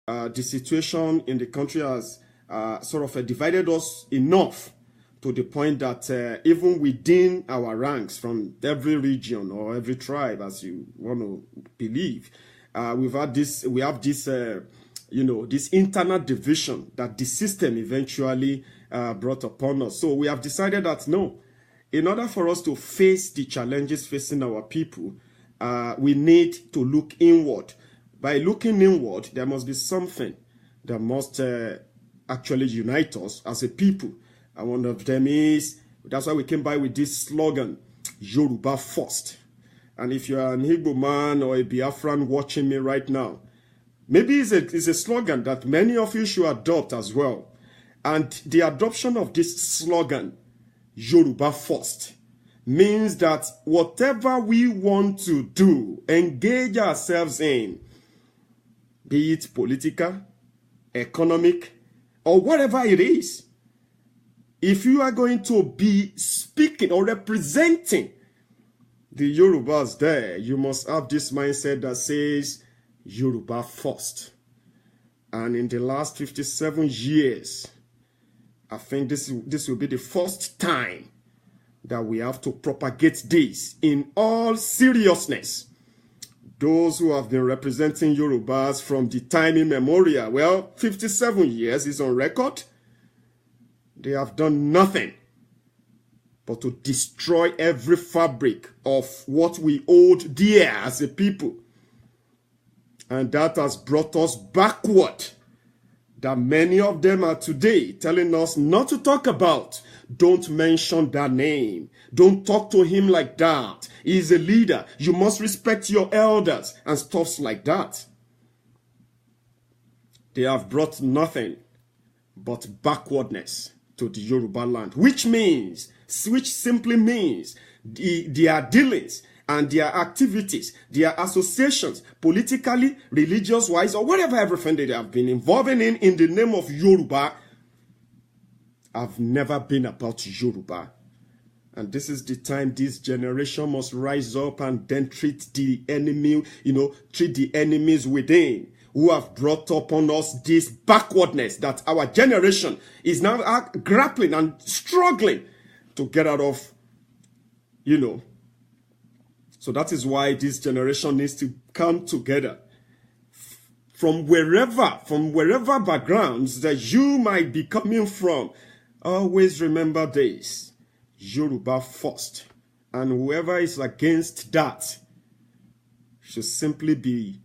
the situation in the country has sort of divided us enough to the point that even within our ranks from every region or every tribe, as you want to believe, we have this this internal division that the system eventually brought upon us. So we have decided that no, in order for us to face the challenges facing our people, we need to look inward. By looking inward, there must be something that must actually unite us as a people. And one of them is, that's why we came by with this slogan, Yoruba First. And if you're an Igbo man or a Biafran watching me right now, maybe it's a slogan that many of you should adopt as well. And the adoption of this slogan, Yoruba First, means that whatever we want to do, engage ourselves in, be it political, economic, or whatever it is, if you are going to be speaking or representing the Yorubas there, you must have this mindset that says Yoruba First. And in the last 57 years, I think this will be the first time that we have to propagate this in all seriousness. Those who have been representing Yorubas from the time immemorial, well, 57 years is on record. They have done nothing but to destroy every fabric of what we hold dear as a people. And that has brought us backward. That many of them are today telling us not to talk about. Don't mention that name. Don't talk to him like that. He is a leader. You must respect your elders and stuff like that. They have brought nothing but backwardness to the Yoruba land, which simply means their dealings and their activities, their associations, politically, religious-wise, or whatever everything they have been involving in the name of Yoruba, have never been about Yoruba. And this is the time this generation must rise up and then treat the enemy, treat the enemies within, who have brought upon us this backwardness that our generation is now grappling and struggling to get out of, So that is why this generation needs to come together from wherever backgrounds that you might be coming from. Always remember this, Yoruba First. And whoever is against that should simply be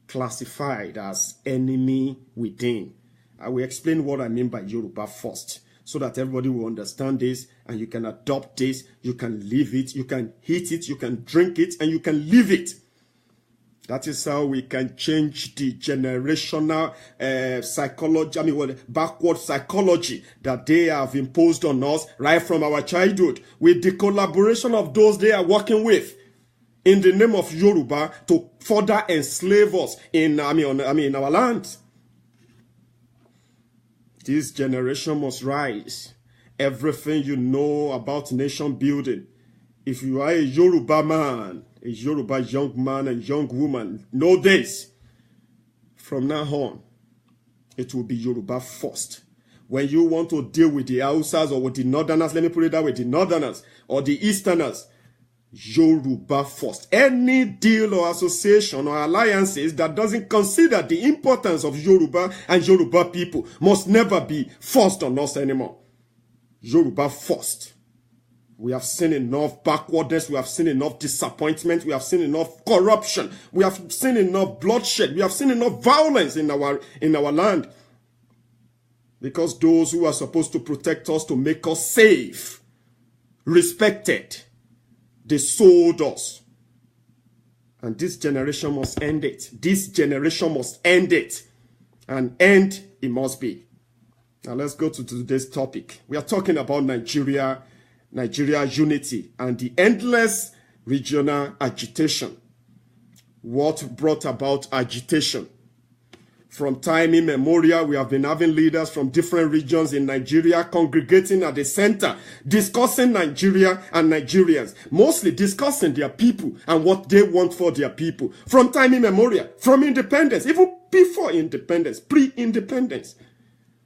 classified as enemy within. I will explain what I mean by Yoruba First, so that everybody will understand this and you can adopt this, you can live it, you can eat it, you can drink it, and you can live it. That is how we can change the generational psychology, backward psychology that they have imposed on us right from our childhood, with the collaboration of those they are working with in the name of Yoruba to further enslave us in our land. This generation must rise. Everything you know about nation building, if you are a Yoruba man, a Yoruba young man and young woman, know this. From now on, it will be Yoruba First. When you want to deal with the Hausas or with the Northerners, let me put it that way, the Northerners or the Easterners, Yoruba First. Any deal or association or alliances that doesn't consider the importance of Yoruba and Yoruba people must never be forced on us anymore. Yoruba First. We have seen enough backwardness. We have seen enough disappointment. We have seen enough corruption. We have seen enough bloodshed. We have seen enough violence in our land. Because those who are supposed to protect us, to make us safe, respected, they sold us. And this generation must end it. This generation must end it. And end it must be. Now let's go to today's topic. We are talking about Nigeria unity and the endless regional agitation. What brought about agitation? From time immemorial, we have been having leaders from different regions in Nigeria congregating at the center, discussing Nigeria and Nigerians, mostly discussing their people and what they want for their people. From time immemorial, from independence, even before independence, pre-independence.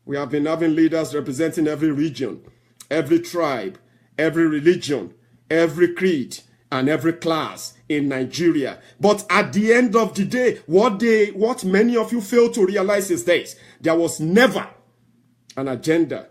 We have been having leaders representing every region, every tribe, every religion, every creed, and every class in Nigeria. But at the end of the day, what many of you fail to realize is this: there was never an agenda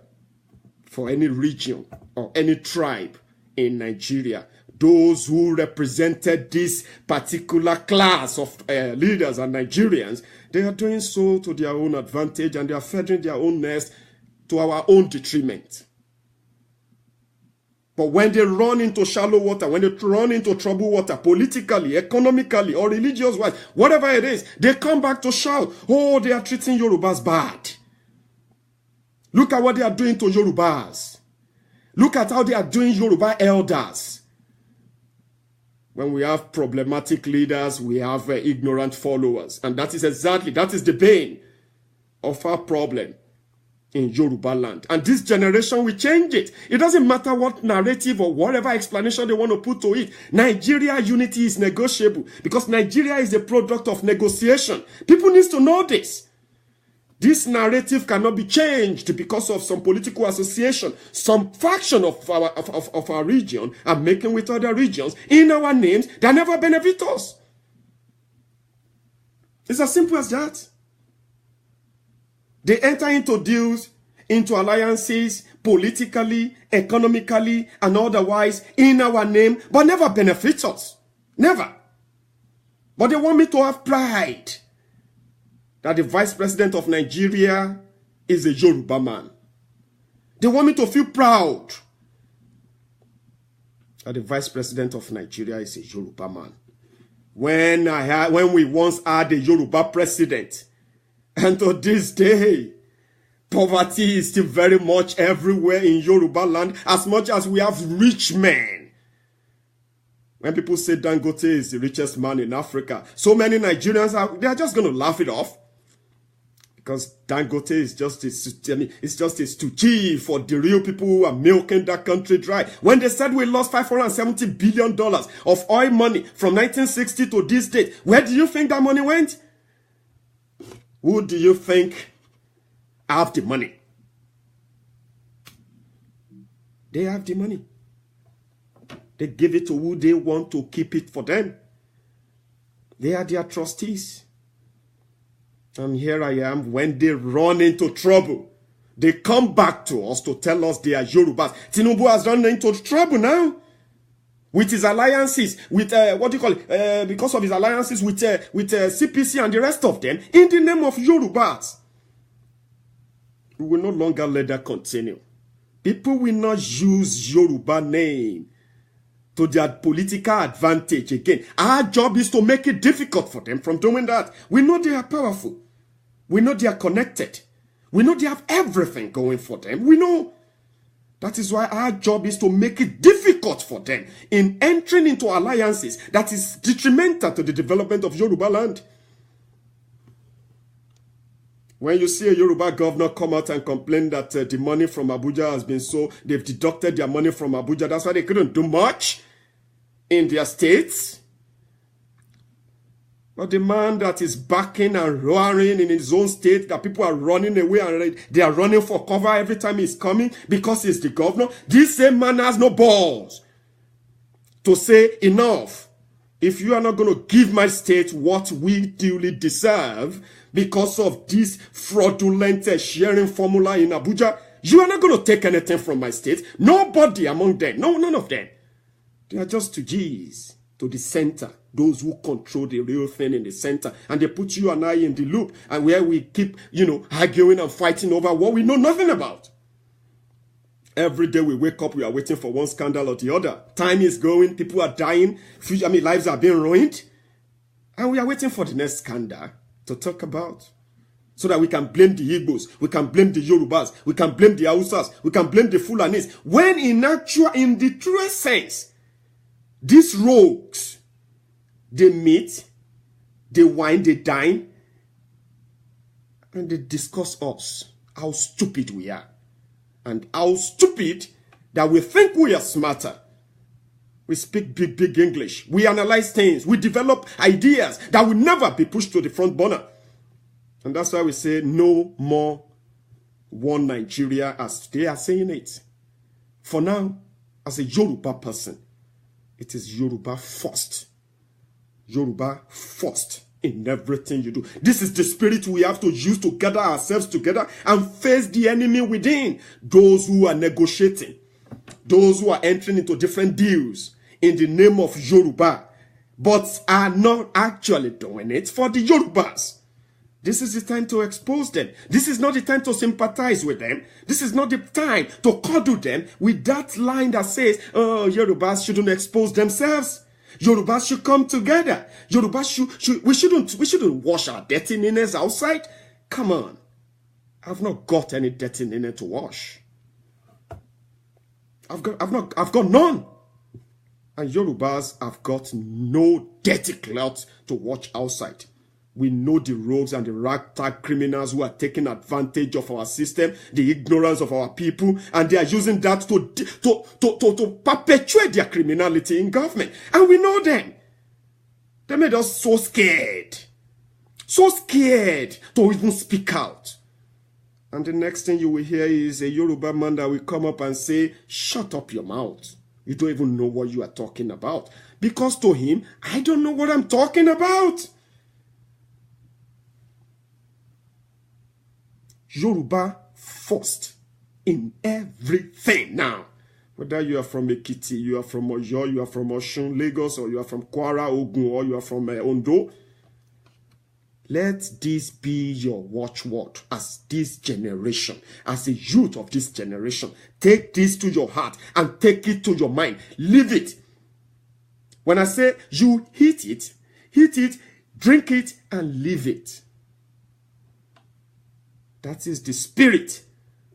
for any region or any tribe in Nigeria. Those who represented this particular class of leaders and Nigerians, they are doing so to their own advantage, and they are feeding their own nest to our own detriment. But when they run into shallow water, when they run into troubled water, politically, economically, or religious-wise, whatever it is, they come back to shout, oh, they are treating Yorubas bad. Look at what they are doing to Yorubas. Look at how they are doing Yoruba elders. When we have problematic leaders, we have ignorant followers. And that is the bane of our problem in Yoruba land. And this generation will change it. It doesn't matter what narrative or whatever explanation they want to put to it. Nigeria unity is negotiable because Nigeria is a product of negotiation. People need to know this. This narrative cannot be changed because of some political association, some faction of our region are making with other regions in our names that never benefit us. It's as simple as that. They enter into deals, into alliances, politically, economically, and otherwise in our name, but never benefit us. Never. But they want me to have pride that the vice president of Nigeria is a Yoruba man. They want me to feel proud that the vice president of Nigeria is a Yoruba man. When we once had a Yoruba president, and to this day, poverty is still very much everywhere in Yoruba land, as much as we have rich men. When people say Dangote is the richest man in Africa, so many Nigerians they are just going to laugh it off. Because Dangote is just a stooge for the real people who are milking that country dry. When they said we lost $570 billion of oil money from 1960 to this date, where do you think that money went? Who do you think have the money? They have the money. They give it to who they want to keep it for them. They are their trustees. And here I am, when they run into trouble, they come back to us to tell us they are Yorubas. Tinubu has run into trouble now with his alliances, with because of his alliances with CPC and the rest of them, in the name of Yorubas. We will no longer let that continue. People will not use Yoruba name to their political advantage again. Our job is to make it difficult for them from doing that. We know they are powerful. We know they are connected. We know they have everything going for them. We know. That is why our job is to make it difficult for them in entering into alliances that is detrimental to the development of Yoruba land. When you see a Yoruba governor come out and complain that the money from Abuja has been they've deducted their money from Abuja, that's why they couldn't do much in their states. But the man that is backing and roaring in his own state, that people are running away and they are running for cover every time he's coming because he's the governor, this same man has no balls to say enough. If you are not going to give my state what we duly deserve because of this fraudulent sharing formula in Abuja, you are not going to take anything from my state. Nobody among them, no, none of them. They are just 2Gs to the center, those who control the real thing in the center. And they put you and I in the loop, and where we keep, arguing and fighting over what we know nothing about. Every day we wake up, we are waiting for one scandal or the other. Time is going, people are dying, lives are being ruined. And we are waiting for the next scandal to talk about. So that we can blame the Igbos, we can blame the Yorubas, we can blame the Hausas, we can blame the Fulanis. When in the truest sense, these rogues, they meet, they wine, they dine, and they discuss us, how stupid we are. And how stupid that we think we are smarter. We speak big English. We analyze things. We develop ideas that will never be pushed to the front burner. And that's why we say no more one Nigeria as they are saying it. For now, as a Yoruba person, it is Yoruba first. Yoruba first in everything you do. This is the spirit we have to use to gather ourselves together and face the enemy within. Those who are negotiating, those who are entering into different deals in the name of Yoruba, but are not actually doing it for the Yorubas. This is the time to expose them. This is not the time to sympathize with them. This is not the time to cuddle them with that line that says, oh, Yorubas shouldn't expose themselves. Yorubas should come together. Yorubas we shouldn't wash our dirty nines outside. Come on. I've not got any dirty nine to wash. I've got none. And Yorubas have got no dirty cloth to wash outside. We know the rogues and the ragtag criminals who are taking advantage of our system, the ignorance of our people, and they are using that to perpetuate their criminality in government. And we know them. They made us so scared to even speak out. And the next thing you will hear is a Yoruba man that will come up and say, shut up your mouth. You don't even know what you are talking about. Because to him, I don't know what I'm talking about. Yoruba first in everything now. Whether you are from Ekiti, you are from Oyo, you are from Osun, Lagos, or you are from Kwara, Ogun, or you are from Ondo. Let this be your watchword as this generation, as a youth of this generation. Take this to your heart and take it to your mind. Live it. When I say you hit it, drink it, and live it. That is the spirit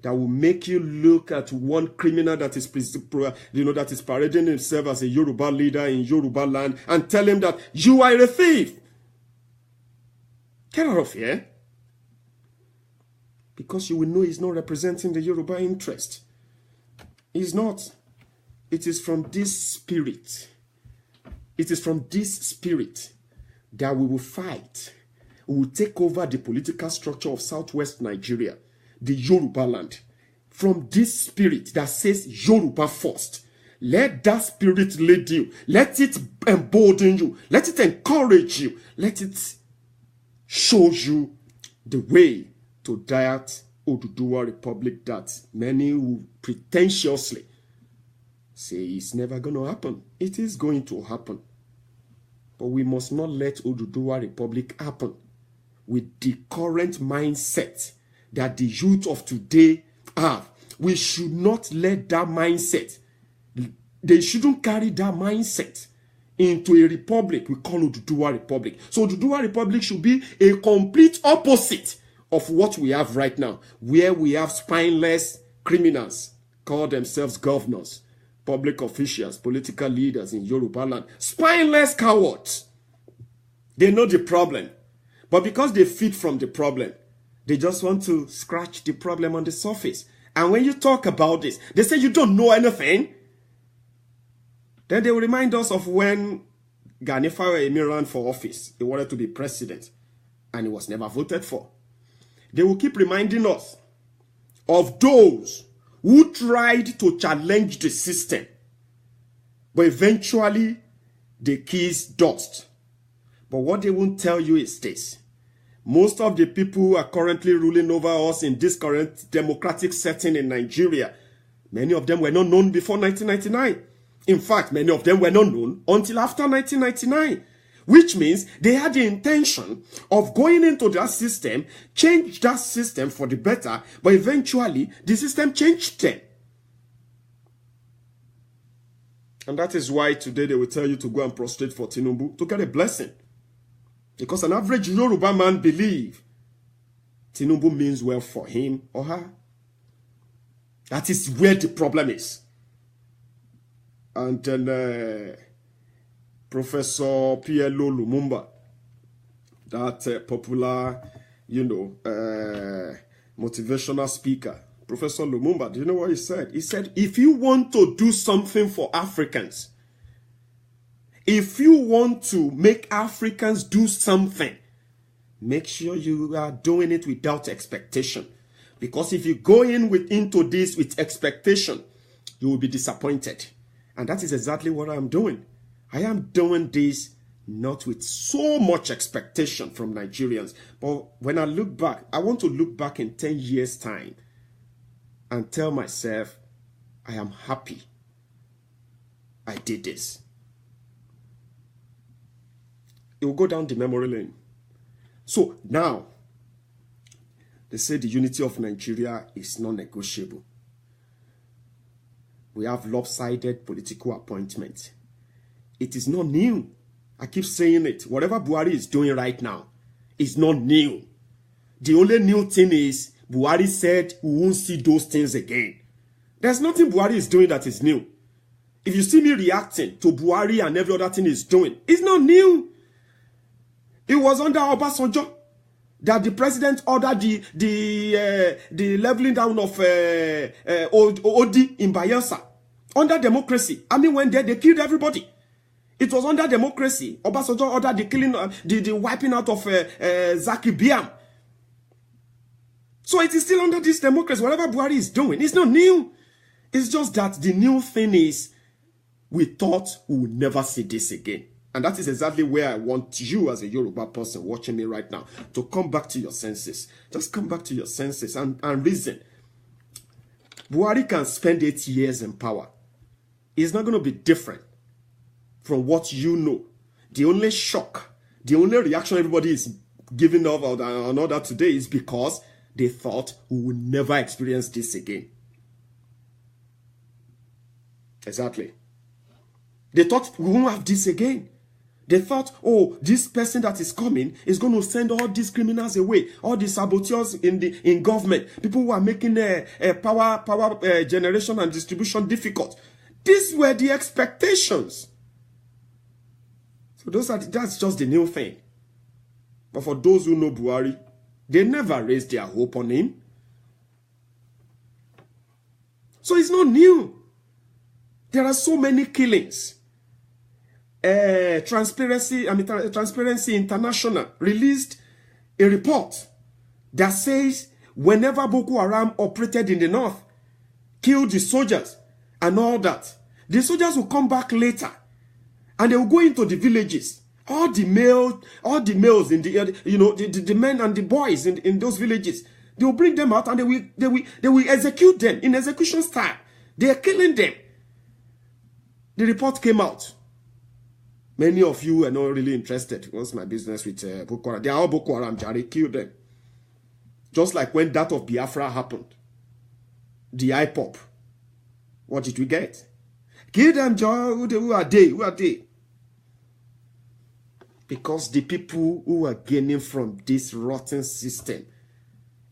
that will make you look at one criminal that is, that is parading himself as a Yoruba leader in Yoruba land and tell him that you are a thief. Get out of here. Because you will know he's not representing the Yoruba interest. He's not. It is from this spirit. It is from this spirit that we will fight. We will take over the political structure of Southwest Nigeria, the Yoruba land. From this spirit that says Yoruba first. Let that spirit lead you. Let it embolden you. Let it encourage you. Let it show you the way to that Oduduwa Republic that many will pretentiously say it's never going to happen. It is going to happen. But we must not let Oduduwa Republic happen with the current mindset that the youth of today have. We should not let that mindset, they shouldn't carry that mindset into a republic we call Oduduwa Republic. So Oduduwa Republic should be a complete opposite of what we have right now, where we have spineless criminals call themselves governors, public officials, political leaders in Yoruba land. Spineless cowards. They know the problem. But because they feed from the problem, they just want to scratch the problem on the surface. And when you talk about this, they say you don't know anything. Then they will remind us of when Gani Fawehinmi ran for office. He wanted to be president, and he was never voted for. They will keep reminding us of those who tried to challenge the system, but eventually they kissed dust. But what they won't tell you is this. Most of the people who are currently ruling over us in this current democratic setting in Nigeria, many of them were not known before 1999. In fact, many of them were not known until after 1999. Which means they had the intention of going into that system, change that system for the better, but eventually the system changed them. And that is why today they will tell you to go and prostrate for Tinubu to get a blessing. Because an average Yoruba man believes Tinubu means well for him or her. That is where the problem is. And then Professor P.L.O. Lumumba, that popular, motivational speaker, Professor Lumumba, do you know what he said? He said, if you want to do something for Africans, if you want to make Africans do something, make sure you are doing it without expectation. Because if you go into this with expectation, you will be disappointed. And that is exactly what I'm doing. I am doing this not with so much expectation from Nigerians. But when I look back, I want to look back in 10 years' time and tell myself, I am happy I did this. It will go down the memory lane. So now, they say the unity of Nigeria is non-negotiable. We have lopsided political appointments. It is not new. I keep saying it. Whatever Buhari is doing right now is not new. The only new thing is Buhari said we won't see those things again. There's nothing Buhari is doing that is new. If you see me reacting to Buhari and every other thing he's doing, it's not new. It was under Obasanjo that the president ordered the leveling down of Odi in Bayelsa. Under democracy. I mean, when they killed everybody. It was under democracy. Obasanjo ordered the killing, the wiping out of Zaki Biam. So it is still under this democracy. Whatever Buhari is doing, it's not new. It's just that the new thing is, we thought we would never see this again. And that is exactly where I want you as a Yoruba person watching me right now to come back to your senses. Just come back to your senses and reason. Buhari can spend 8 years in power. It's not going to be different from what you know. The only shock, the only reaction everybody is giving off on all that today is because they thought we would never experience this again. Exactly. They thought we won't have this again. They thought, oh, this person that is coming is going to send all these criminals away, all the saboteurs in government, people who are making power generation and distribution difficult. These were the expectations. So that's just the new thing. But for those who know Buhari, they never raised their hope on him. So it's not new. There are so many killings. Transparency International released a report that says whenever Boko Haram operated in the north, killed the soldiers and all that, the soldiers will come back later and they will go into the villages. All the males in the men and the boys in those villages, they will bring them out and they will execute them in execution style. They are killing them. The report came out. Many of you are not really interested. What's my business with Boko Haram? They are all Boko Haram. Jari killed them. Just like when that of Biafra happened. The IPOP. What did we get? Kill them, Joe. Who are they? Who are they? Because the people who are gaining from this rotten system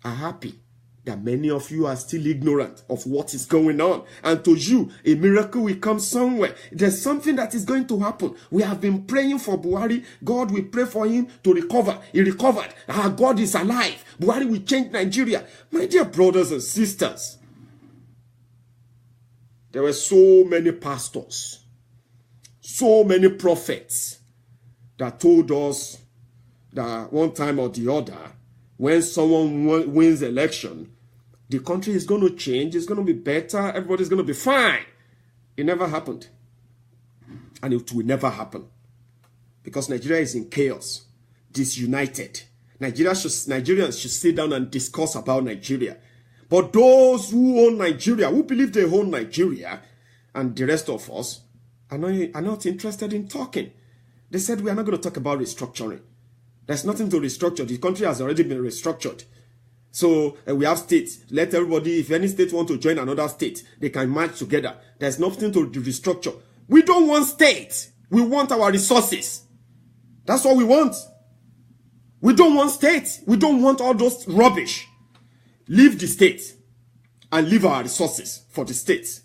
are happy that many of you are still ignorant of what is going on. And to you, a miracle will come somewhere. There's something that is going to happen. We have been praying for Buhari. God, we pray for him to recover. He recovered. Our God is alive. Buhari will change Nigeria. My dear brothers and sisters, there were so many pastors, so many prophets that told us that one time or the other, when someone wins the election, the country is going to change, it's going to be better, everybody's going to be fine. It never happened. And it will never happen. Because Nigeria is in chaos, disunited. Nigerians should sit down and discuss about Nigeria. But those who own Nigeria, who believe they own Nigeria, and the rest of us, are not interested in talking. They said we are not going to talk about restructuring. There's nothing to restructure. The country has already been restructured. So we have states. Let everybody, if any state want to join another state, they can march together. There's nothing to restructure. We don't want states. We want our resources. That's what we want. We don't want states. We don't want all those rubbish. Leave the state and leave our resources for the states.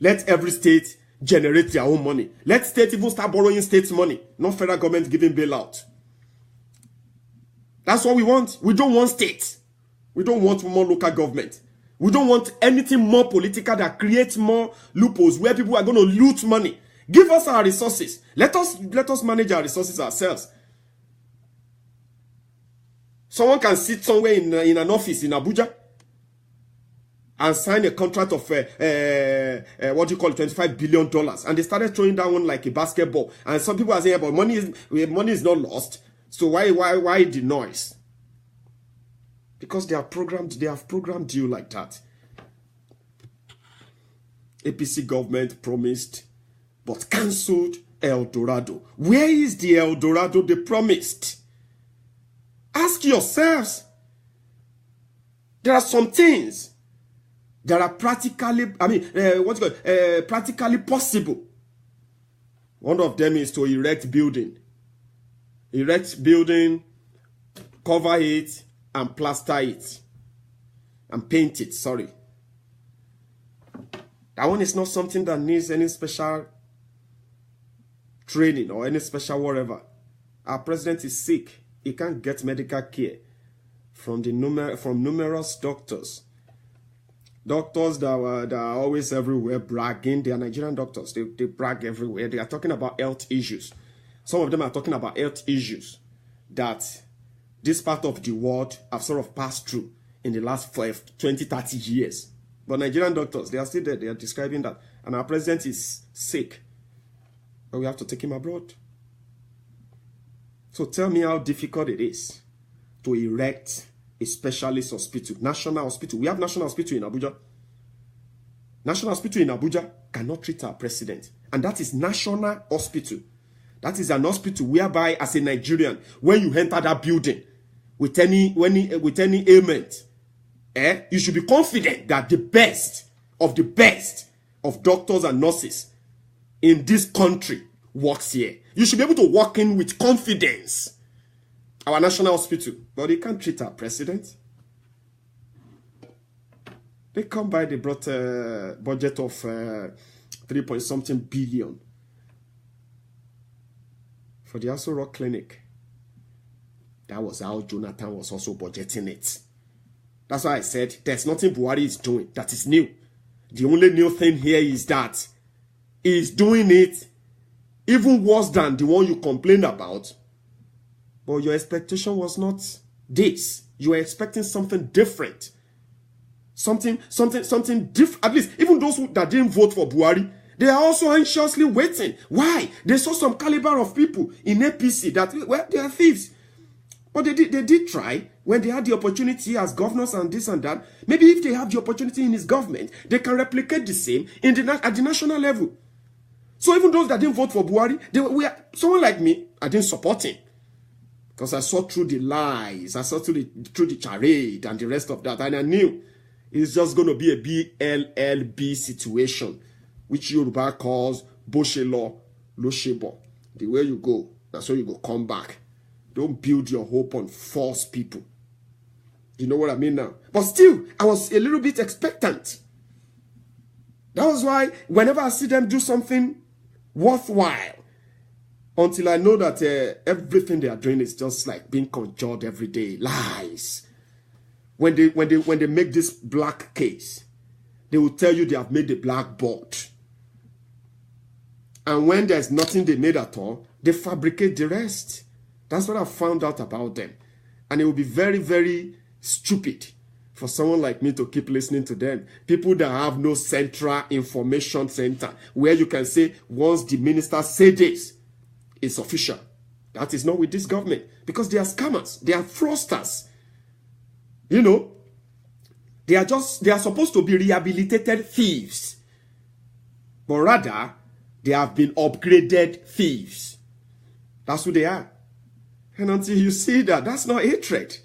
Let every state generate their own money. Let state even start borrowing states' money, not federal government giving bailout. That's what we want. We don't want states. We don't want more local government. We don't want anything more political that creates more loopholes where people are going to loot money. Give us our resources. Let us manage our resources ourselves. Someone can sit somewhere in an office in Abuja and sign a contract of what do you call it, $25 billion, and they started throwing that one like a basketball. And some people are saying, but money is not lost. So why the noise? Because they have programmed you like that. APC government promised but cancelled El Dorado. Where is the El Dorado they promised? Ask yourselves. There are some things that are practically, practically possible. One of them is to erect building. Erect building, cover it, and plaster it. And paint it, sorry. That one is not something that needs any special training or any special whatever. Our president is sick. He can't get medical care from numerous doctors. Doctors that are always everywhere bragging. They are Nigerian doctors. They brag everywhere. They are talking about health issues. Some of them are talking about health issues that this part of the world have sort of passed through in the last 20, 30 years. But Nigerian doctors, they are still there. They are describing that. And our president is sick. But we have to take him abroad. So tell me how difficult it is to erect a specialist hospital, national hospital. We have national hospital in Abuja. National hospital in Abuja cannot treat our president. And that is national hospital. That is an hospital whereby, as a Nigerian, when you enter that building with any ailment, you should be confident that the best of doctors and nurses in this country works here. You should be able to walk in with confidence. Our national hospital. But they can't treat our president. They come by, they brought a budget of 3-point-something billion for the Aso Rock Clinic. That was how Jonathan was also budgeting it. That's why I said there's nothing Buhari is doing that is new. The only new thing here is that he's doing it even worse than the one you complained about. But your expectation was not this. You were expecting something different. Something different. At least, even those that didn't vote for Buhari, they are also anxiously waiting. Why? They saw some caliber of people in APC that, well, they are thieves. But they did try when they had the opportunity as governors and this and that. Maybe if they have the opportunity in his government, they can replicate the same at the national level. So even those that didn't vote for Buhari, someone like me, I didn't support him. Because I saw through the lies, I saw through the charade and the rest of that. And I knew it's just going to be a BLLB situation, which Yoruba calls Boshelo Loshebo. The way you go, that's where you go come back. Don't build your hope on false people. You know what I mean now? But still, I was a little bit expectant. That was why whenever I see them do something worthwhile, until I know that everything they are doing is just like being conjured every day. Lies. When they make this black case, they will tell you they have made the blackboard. And when there's nothing they made at all, they fabricate the rest. That's what I found out about them. And it will be very, very stupid for someone like me to keep listening to them. People that have no central information center where you can say, once the minister say this, it's official. That is not with this government. Because they are scammers. They are fraudsters. You know, they are supposed to be rehabilitated thieves. But rather, they have been upgraded thieves. That's who they are. And until you see that, that's not hatred.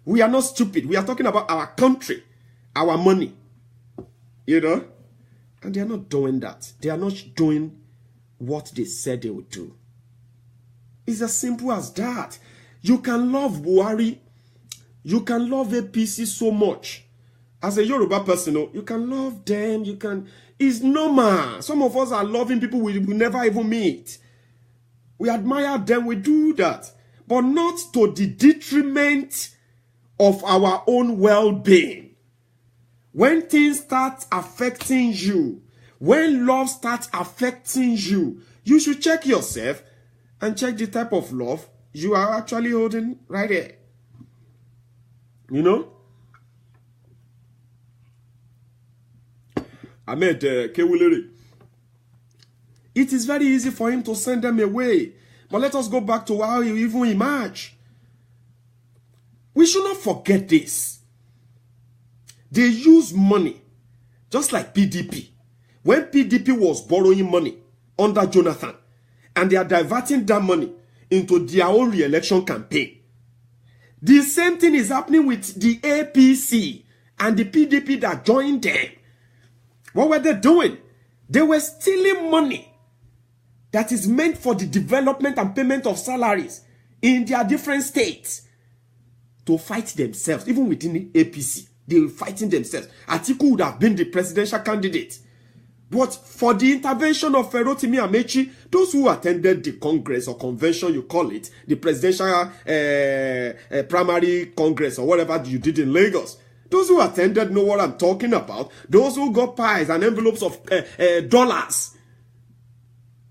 We are not stupid. We are talking about our country, our money. You know? And they are not doing that. They are not doing what they said they would do. It's as simple as that. You can love Buhari. You can love APC so much. As a Yoruba person, you can love them. You can. It's normal. Some of us are loving people we will never even meet. We admire them. We do that. But not to the detriment of our own well-being. When things start affecting you, when love starts affecting you, you should check yourself and check the type of love you are actually holding right here. You know? Ahmed Kewulere. It is very easy for him to send them away. But let us go back to how he even emerged. We should not forget this. They use money, just like PDP. When PDP was borrowing money under Jonathan, and they are diverting that money into their own re-election campaign. The same thing is happening with the APC and the PDP that joined them. What were they doing? They were stealing money that is meant for the development and payment of salaries in their different states to fight themselves. Even within the APC, they were fighting themselves. Atiku would have been the presidential candidate. But for the intervention of Rotimi Amechi, those who attended the Congress or convention, you call it, the presidential primary Congress or whatever you did in Lagos, those who attended know what I'm talking about. Those who got pies and envelopes of dollars,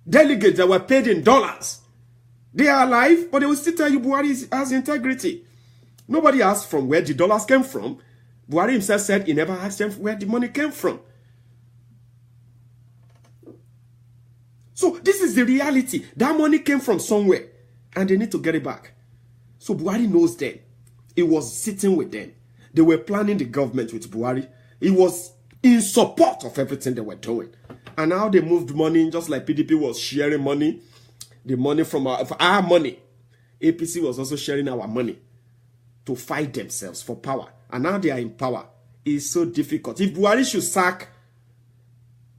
delegates that were paid in dollars, they are alive, but they will still tell you Buhari has integrity. Nobody asked from where the dollars came from. Buhari himself said he never asked them where the money came from. So this is the reality. That money came from somewhere, and they need to get it back. So Buhari knows them. He was sitting with them. They were planning the government with Buhari. He was in support of everything they were doing. And now they moved money, just like PDP was sharing money, the money from our money. APC was also sharing our money to fight themselves for power. And now they are in power. It's so difficult. If Buhari should sack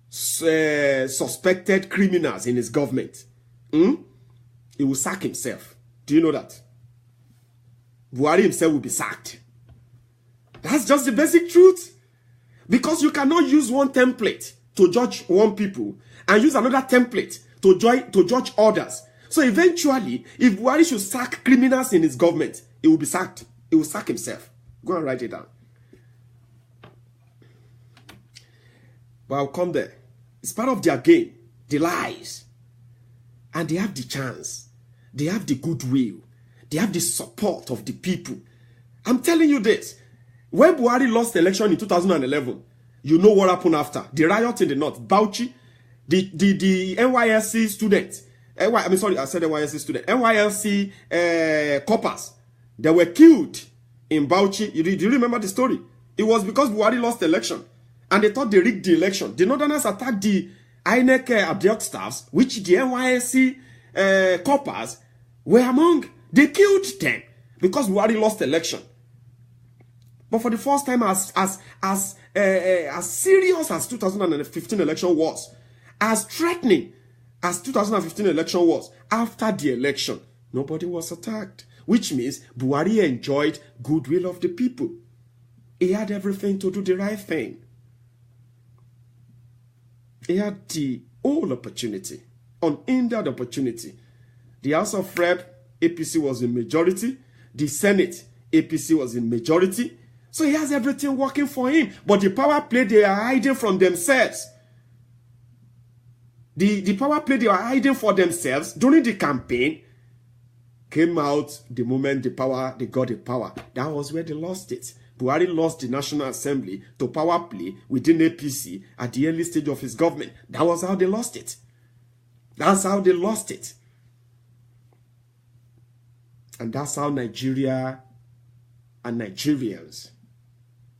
suspected criminals in his government, he will sack himself. Do you know that? Buhari himself will be sacked. That's just the basic truth. Because you cannot use one template to judge one people and use another template to judge others. So eventually, if Buhari should sack criminals in his government, he will be sacked. He will sack himself. Go and write it down. But I'll come there. It's part of their game, the lies. And they have the chance. They have the goodwill. They have the support of the people. I'm telling you this. When Buhari lost the election in 2011, you know what happened after. The riot in the north, Bauchi, the NYSC students, NYSC coppers, they were killed in Bauchi. Do you remember the story? It was because Buhari lost the election. And they thought they rigged the election. The Northerners attacked the INEC abduct staffs, which the NYSC coppers were among. They killed them because Buhari lost the election. But for the first time, as serious as 2015 election was, as threatening as 2015 election was, after the election, nobody was attacked. Which means Buhari enjoyed goodwill of the people. He had everything to do the right thing. He had the whole opportunity, unhindered opportunity. The House of Rep, APC was in majority. The Senate, APC was in majority. So he has everything working for him. But the power play they are hiding from themselves. The power play they are hiding for themselves during the campaign came out the moment they got the power. That was where they lost it. Buhari lost the National Assembly to power play within APC at the early stage of his government. That was how they lost it. That's how they lost it. And that's how Nigeria and Nigerians,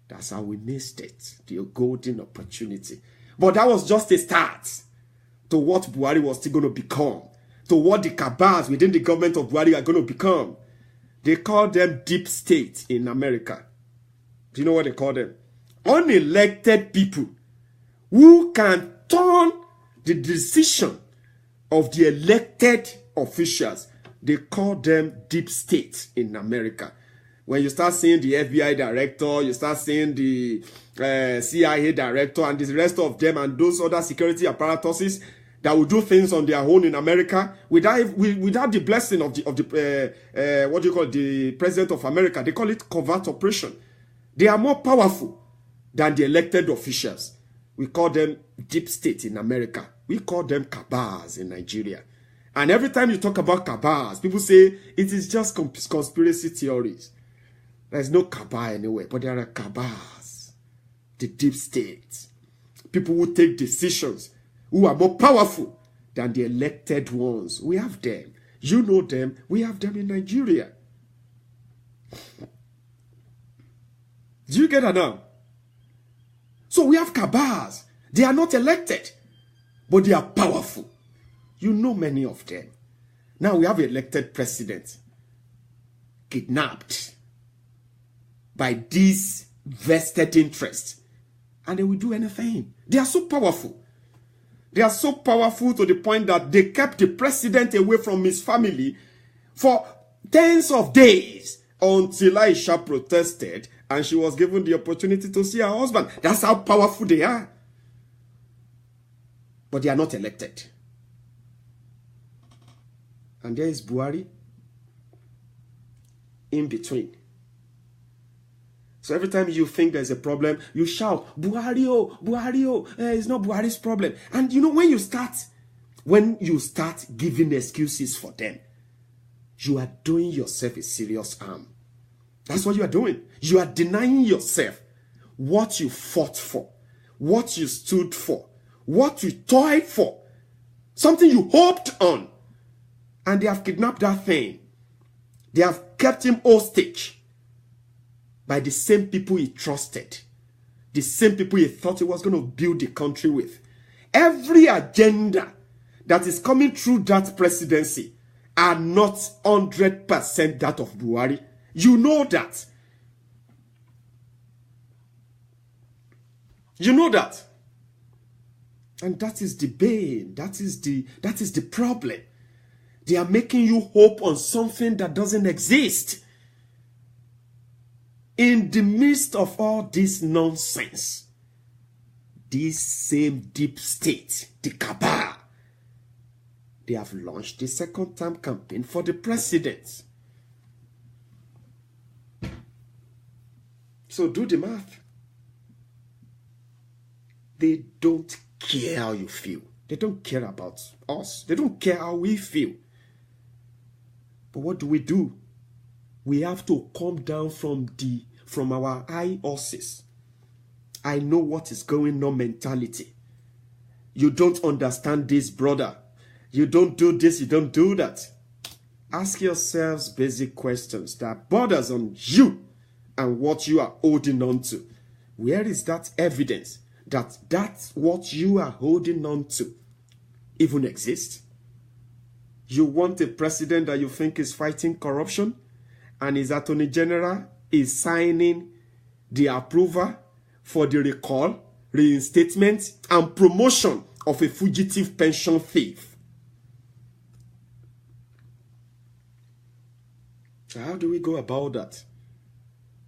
that's how we missed it. The golden opportunity. But that was just a start to what Buhari was still going to become. To what the cabals within the government of Buhari are going to become. They call them deep state in America. Do you know what they call them? Unelected people who can turn the decision of the elected officials. They call them deep state in America. When you start seeing the FBI director, you start seeing the CIA director and the rest of them and those other security apparatuses that will do things on their own in America without the blessing of the president of America. They call it covert operation. They are more powerful than the elected officials. We call them deep state in America. We call them cabals in Nigeria. And every time you talk about cabals, people say it is just conspiracy theories. There's no cabal anywhere, but there are cabals. The deep state. People who take decisions, who are more powerful than the elected ones. We have them. You know them. We have them in Nigeria. Do you get that now? So we have cabals. They are not elected, but they are powerful. You know many of them. Now we have an elected president kidnapped by these vested interests, and they will do anything. They are so powerful. They are so powerful to the point that they kept the president away from his family for tens of days until Aisha protested and she was given the opportunity to see her husband. That's how powerful they are. But they are not elected. And there is Buhari in between. So every time you think there's a problem, you shout, Buhari, oh, it's not Buhari's problem. And you know, when you start giving excuses for them, you are doing yourself a serious harm. That's what you are doing. You are denying yourself what you fought for, what you stood for, what you toiled for, something you hoped on. And they have kidnapped that thing. They have kept him hostage by the same people he trusted, the same people he thought he was going to build the country with. Every agenda that is coming through that presidency are not 100% that of Buhari. You know that. You know that. And that is the bane. That is the problem. They are making you hope on something that doesn't exist. In the midst of all this nonsense, this same deep state, the cabal, they have launched the second-term campaign for the president. So do the math. They don't care how you feel. They don't care about us. They don't care how we feel. But what do? We have to come down from our high horses. I know what is going on mentality. You don't understand this, brother. You don't do this, you don't do that. Ask yourselves basic questions that borders on you and what you are holding on to. Where is that evidence that that's what you are holding on to even exists? You want a president that you think is fighting corruption, and his attorney general is signing the approval for the recall, reinstatement, and promotion of a fugitive pension thief. So how do we go about that?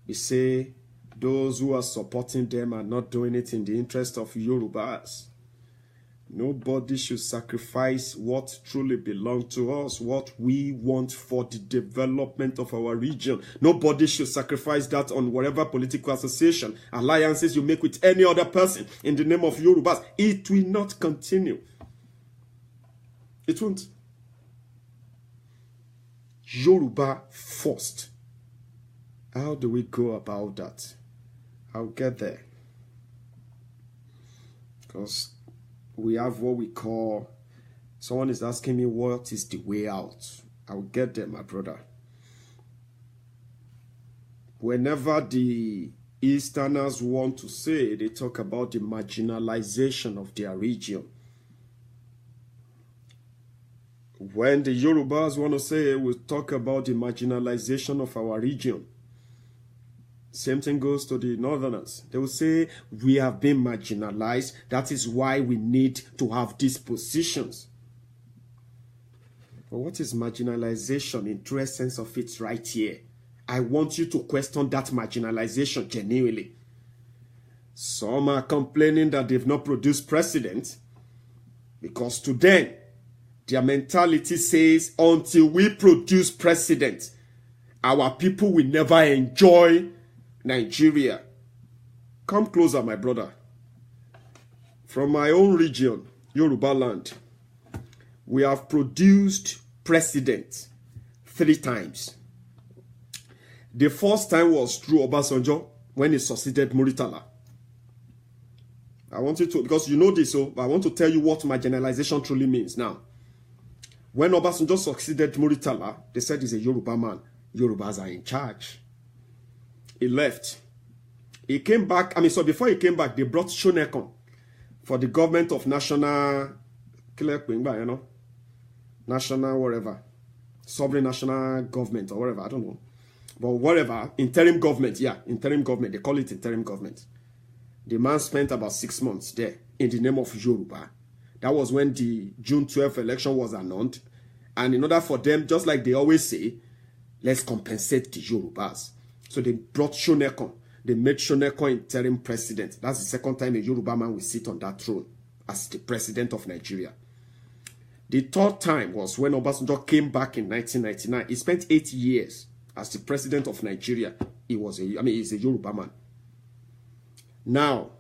We say those who are supporting them are not doing it in the interest of Yorubas. Nobody should sacrifice what truly belongs to us, what we want for the development of our region. Nobody should sacrifice that on whatever political association, alliances you make with any other person in the name of Yorubas. It will not continue. It won't. Yoruba first. How do we go about that? I'll get there. Because we have what we call, someone is asking me what is the way out. I'll get there, my brother. Whenever the Easterners want to say, they talk about the marginalization of their region. When the Yorubas want to say, we'll talk about the marginalization of our region. Same thing goes to the Northerners. They will say, we have been marginalized. That is why we need to have these positions. But what is marginalization in true essence of it right here? I want you to question that marginalization genuinely. Some are complaining that they've not produced president because to them, their mentality says, until we produce president, our people will never enjoy Nigeria. Come closer, my brother. From my own region, Yoruba land, we have produced president 3 times. The first time was through Obasanjo when he succeeded Muritala. I want you to, because you know this, so I want to tell you what marginalization truly means now. When Obasanjo succeeded Muritala, they said he's a Yoruba man. Yorubas are in charge. He left. He came back. I mean, so before he came back, they brought Shonekon for the government of national, you know, national whatever, sovereign national government or whatever, I don't know. But whatever, interim government, yeah, interim government. They call it interim government. The man spent about 6 months there in the name of Yoruba. That was when the June 12th election was announced. And in order for them, just like they always say, let's compensate the Yorubas. So they brought Shonekon. They made Shonekon interim president. That's the second time a Yoruba man will sit on that throne as the president of Nigeria. The third time was when Obasanjo came back in 1999. He spent 8 years as the president of Nigeria. He's a Yoruba man. Now,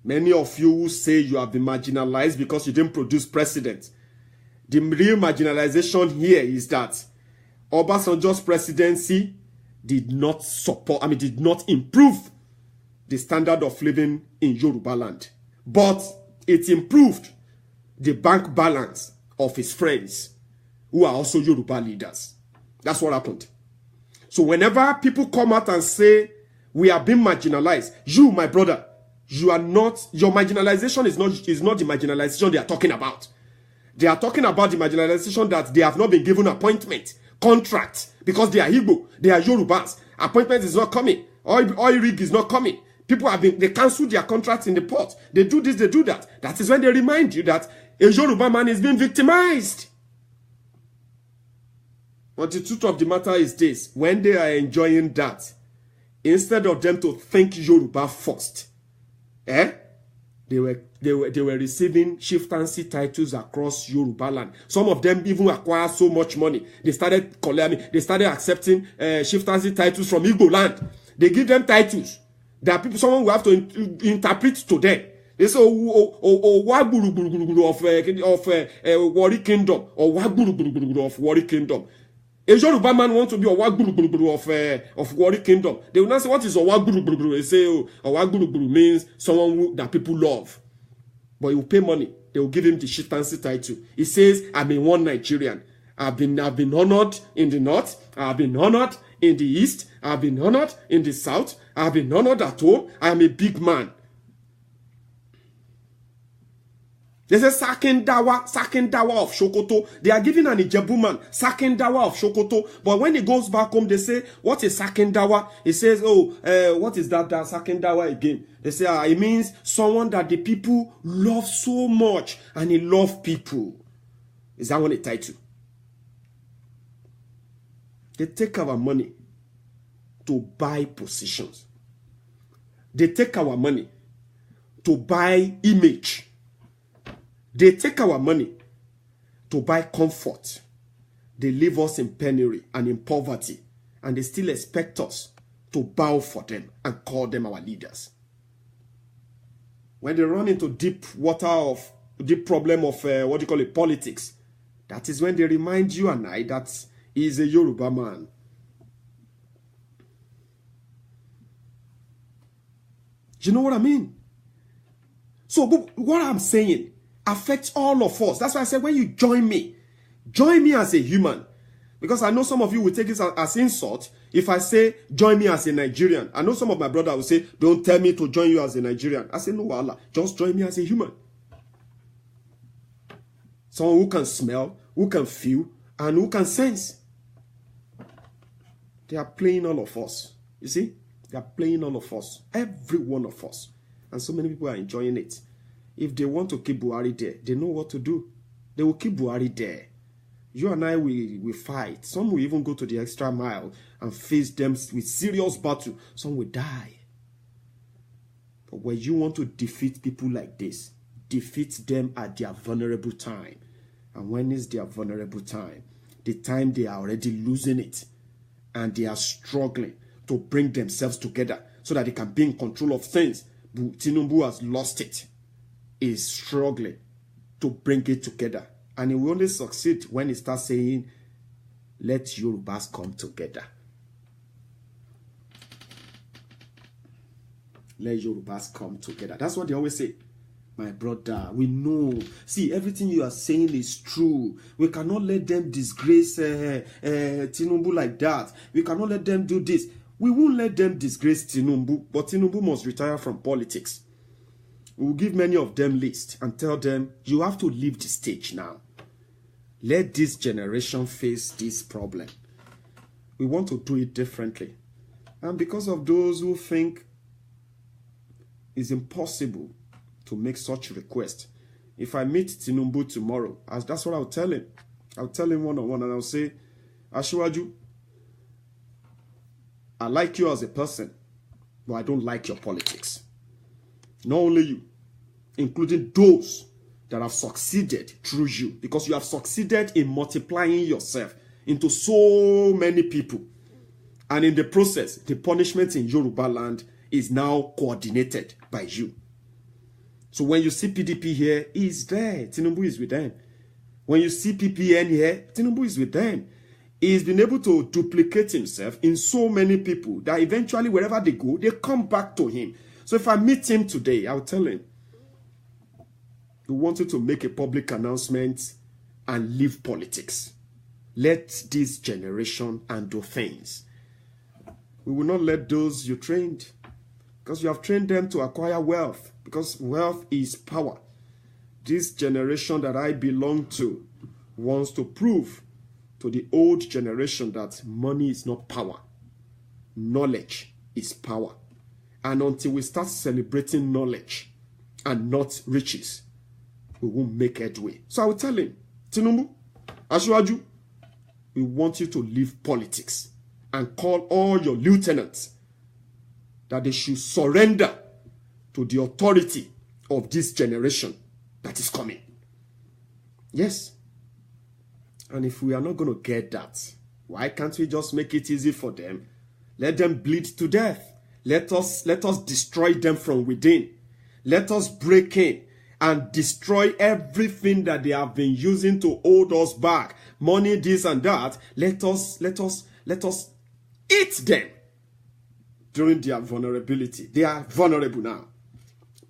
many of you who say you have been marginalized because you didn't produce president. The real marginalization here is that Obasanjo's presidency did not improve the standard of living in Yoruba land. But it improved the bank balance of his friends who are also Yoruba leaders. That's what happened. So whenever people come out and say, we are being marginalized, you, my brother, you are not, your marginalization is not the marginalization they are talking about. They are talking about the marginalization that they have not been given appointment, contract, because they are Igbo, they are Yorubas. Appointment is not coming. Oil rig is not coming. People they cancel their contracts in the port. They do this, they do that. That is when they remind you that a Yoruba man is being victimized. But the truth of the matter is this: when they are enjoying that, instead of them to think Yoruba first, they were receiving chieftaincy titles across Yoruba land. Some of them even acquired so much money. They started accepting chieftaincy titles from Igbo land. They give them titles that someone will have to interpret to them. They say, of Warri Kingdom, or Wagburuguru of Warri Kingdom. A Yoruba man wants to be a Wagburuguru of Warri Kingdom. They will not say, what is a Wagburuguru? They say, a Wagburuguru means someone that people love. But he will pay money. They will give him the chieftaincy title. He says, I'm a one Nigerian. I've been honored in the north. I've been honored in the east. I've been honored in the south. I've been honored at home. I am a big man. They say Sakendawa of Sokoto. They are giving an Ijebu man Sakendawa of Sokoto. But when he goes back home, they say, what is Sakendawa? He says, what is that Sakendawa again? They say, it means someone that the people love so much, and he loves people. Is that one a title? They take our money to buy positions. They take our money to buy image. They take our money to buy comfort. They leave us in penury and in poverty. And they still expect us to bow for them and call them our leaders. When they run into deep problem of politics, that is when they remind you and I that he is a Yoruba man. Do you know what I mean? So what I'm saying affects all of us. That's why I said, when you join me as a human. Because I know some of you will take this as insult if I say, join me as a Nigerian. I know some of my brothers will say, don't tell me to join you as a Nigerian. I say, no, Allah, just join me as a human. Someone who can smell, who can feel, and who can sense. They are playing all of us. You see? They are playing all of us. Every one of us. And so many people are enjoying it. If they want to keep Buhari there, they know what to do. They will keep Buhari there. You and I will fight. Some will even go to the extra mile and face them with serious battle. Some will die. But when you want to defeat people like this, defeat them at their vulnerable time. And when is their vulnerable time? The time they are already losing it. And they are struggling to bring themselves together so that they can be in control of things. Tinubu has lost it. Is struggling to bring it together. And he will only succeed when he starts saying, let Yorubas come together. Let Yorubas come together. That's what they always say. My brother, we know. See, everything you are saying is true. We cannot let them disgrace Tinubu like that. We cannot let them do this. We won't let them disgrace Tinubu, but Tinubu must retire from politics. We will give many of them list and tell them, you have to leave the stage now. Let this generation face this problem. We want to do it differently. And because of those who think it's impossible to make such request, if I meet Tinubu tomorrow, that's what I'll tell him. I'll tell him one-on-one and I'll say, Asiwaju, I like you as a person, but I don't like your politics. Not only you, including those that have succeeded through you, because you have succeeded in multiplying yourself into so many people. And in the process, the punishment in Yoruba land is now coordinated by you. So when you see PDP here, he's there. Tinubu is with them. When you see PPN here, Tinubu is with them. He's been able to duplicate himself in so many people that eventually wherever they go, they come back to him. So if I meet him today, I'll tell him, we want you to make a public announcement and leave politics. Let this generation undo things. We will not let those you trained, because you have trained them to acquire wealth, because wealth is power. This generation that I belong to wants to prove to the old generation that money is not power. Knowledge is power. And until we start celebrating knowledge and not riches, we won't make headway. So I will tell him, Tinubu, Asiwaju, we want you to leave politics and call all your lieutenants that they should surrender to the authority of this generation that is coming. Yes. And if we are not going to get that, why can't we just make it easy for them? Let them bleed to death. Let us destroy them from within. Let us break in and destroy everything that they have been using to hold us back. Money, this and that. Let us eat them during their vulnerability. They are vulnerable now.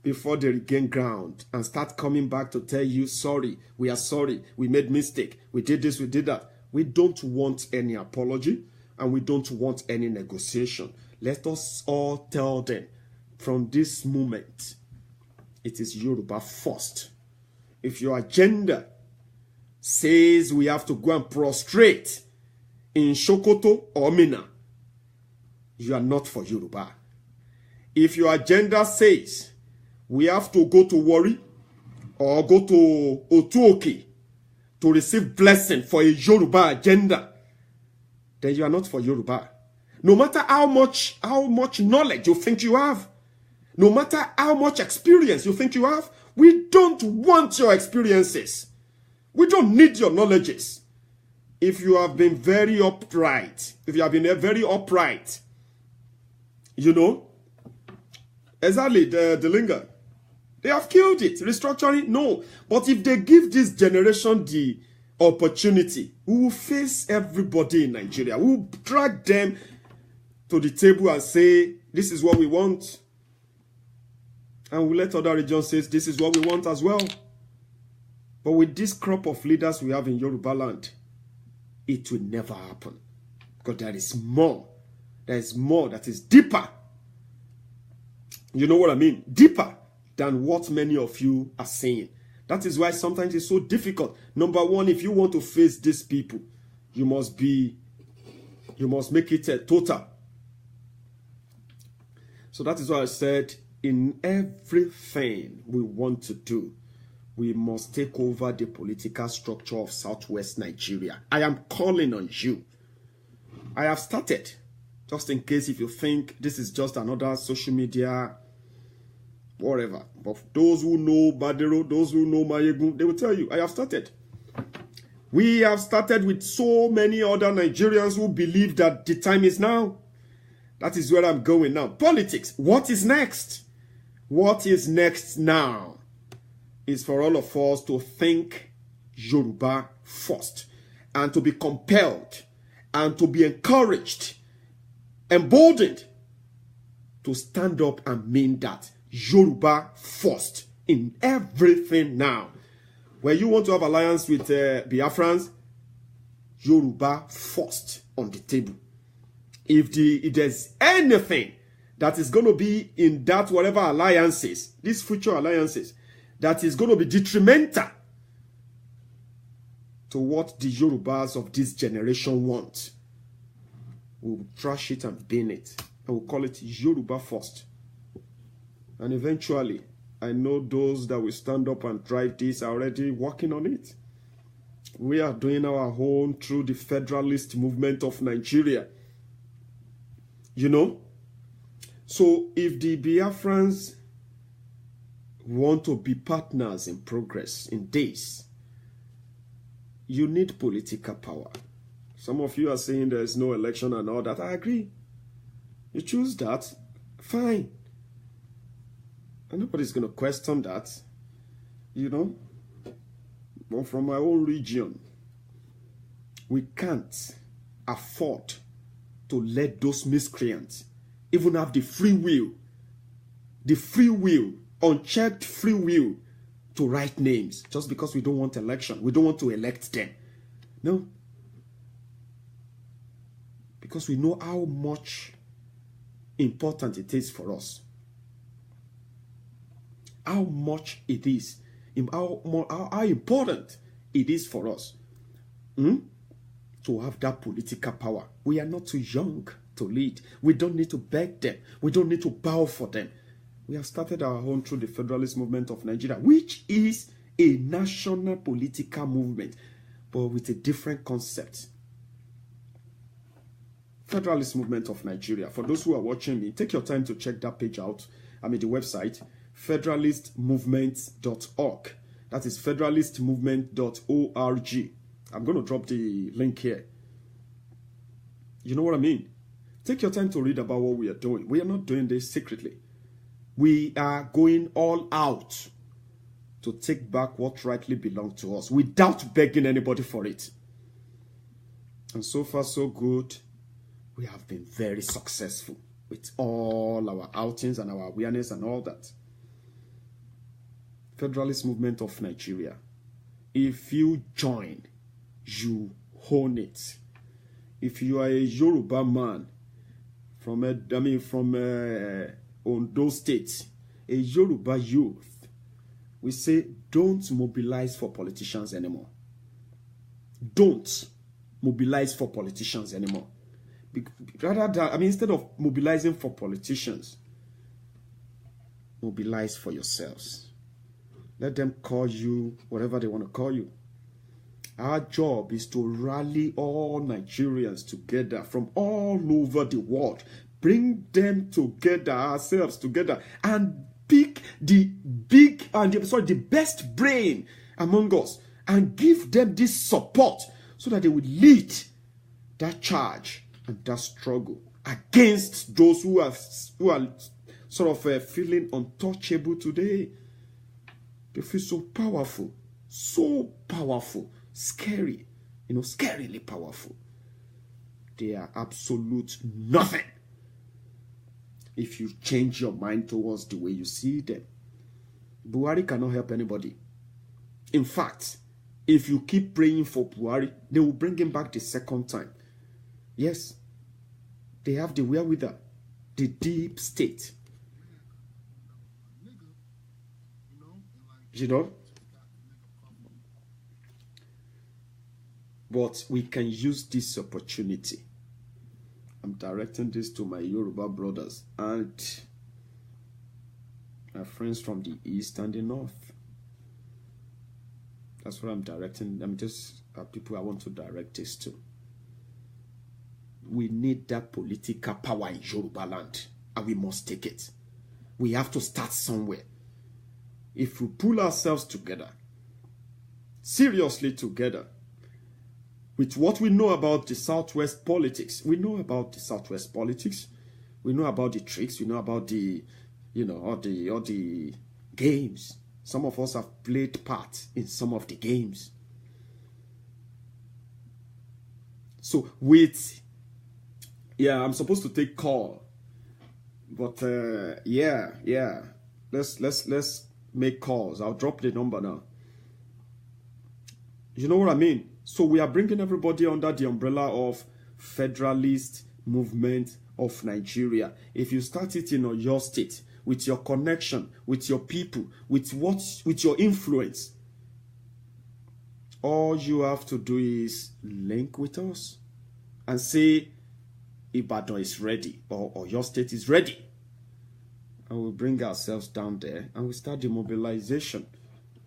Before they regain ground and start coming back to tell you, sorry, we are sorry, we made mistake, we did this, we did that. We don't want any apology and we don't want any negotiation. Let us all tell them from this moment, it is Yoruba first. If your agenda says we have to go and prostrate in Sokoto or Mina, you are not for Yoruba. If your agenda says we have to go to Warri or go to Otuoke to receive blessing for a Yoruba agenda, then you are not for Yoruba. No matter how much knowledge you think you have, no matter how much experience you think you have, we don't want your experiences. We don't need your knowledges. If you have been very upright, you know, exactly, the Linga, they have killed it. Restructuring, no. But if they give this generation the opportunity, we will face everybody in Nigeria. We will drag them to the table and say, this is what we want. And we'll let other regions say, this is what we want as well. But with this crop of leaders we have in Yoruba land, it will never happen. Because there is more. There is more that is deeper. You know what I mean? Deeper than what many of you are saying. That is why sometimes it's so difficult. Number one, if you want to face these people, you must make it a total. So that is why I said, in everything we want to do, we must take over the political structure of Southwest Nigeria. I am calling on you. I have started, just in case if you think this is just another social media, whatever. But those who know Badero, those who know Mayegun, they will tell you, I have started. We have started with so many other Nigerians who believe that the time is now. That is where I'm going now. Politics. What is next? What is next now is for all of us to think Yoruba first and to be compelled and to be encouraged, emboldened to stand up and mean that Yoruba first in everything now. When you want to have alliance with Biafrans, Yoruba first on the table. If there's anything that is going to be in that whatever alliances, these future alliances, that is going to be detrimental to what the Yorubas of this generation want, we'll trash it and bin it. And we'll call it Yoruba first. And eventually, I know those that will stand up and drive this are already working on it. We are doing our own through the Federalist movement of Nigeria. You know? So if the Biafrans want to be partners in progress, in this, you need political power. Some of you are saying there is no election and all that. I agree. You choose that, fine. And nobody's going to question that. You know? But from my own region, we can't afford to let those miscreants even have the free will, unchecked free will to write names just because we don't want election. We don't want to elect them. No. Because we know how much important it is for us. How much it is. How important it is for us to have that political power. We are not too young to lead. We don't need to beg them. We don't need to bow for them. We have started our own through the Federalist movement of Nigeria, which is a national political movement, but with a different concept. Federalist movement of Nigeria. For those who are watching me, take your time to check that page out. I mean the website, federalistmovement.org. That is federalistmovement.org. I'm going to drop the link here. You know what I mean? Take your time to read about what we are doing. We are not doing this secretly. We are going all out to take back what rightly belongs to us without begging anybody for it. And so far, so good. We have been very successful with all our outings and our awareness and all that. Federalist movement of Nigeria. If you join, you own it. If you are a Yoruba man from Ondo State, a Yoruba youth, we say don't mobilize for politicians anymore. Don't mobilize for politicians anymore. Rather than, instead of mobilizing for politicians, mobilize for yourselves. Let them call you whatever they want to call you. Our job is to rally all Nigerians together from all over the world. Bring them together, ourselves together, and pick the best brain among us and give them this support so that they will lead that charge and that struggle against those who are sort of feeling untouchable today. They feel so powerful, scary, scarily powerful. They are absolute nothing if you change your mind towards the way you see them. Buhari cannot help anybody. In fact, if you keep praying for Buhari, they will bring him back the second time. Yes, they have the wherewithal, the deep state. You know? But we can use this opportunity. I'm directing this to my Yoruba brothers and my friends from the east and the north. That's what I'm directing. I'm just people I want to direct this to. We need that political power in Yoruba land, and we must take it. We have to start somewhere. If we pull ourselves together, seriously together, with what we know about the Southwest politics. We know about the Southwest politics. We know about the tricks. We know about the, all the games. Some of us have played part in some of the games. So I'm supposed to take call. But yeah. Let's make calls. I'll drop the number now. You know what I mean? So we are bringing everybody under the umbrella of Federalist Movement of Nigeria. If you start it in your state, with your connection, with your people, with your influence, all you have to do is link with us and say Ibadan is ready, or your state is ready. And we'll bring ourselves down there and we start the mobilization.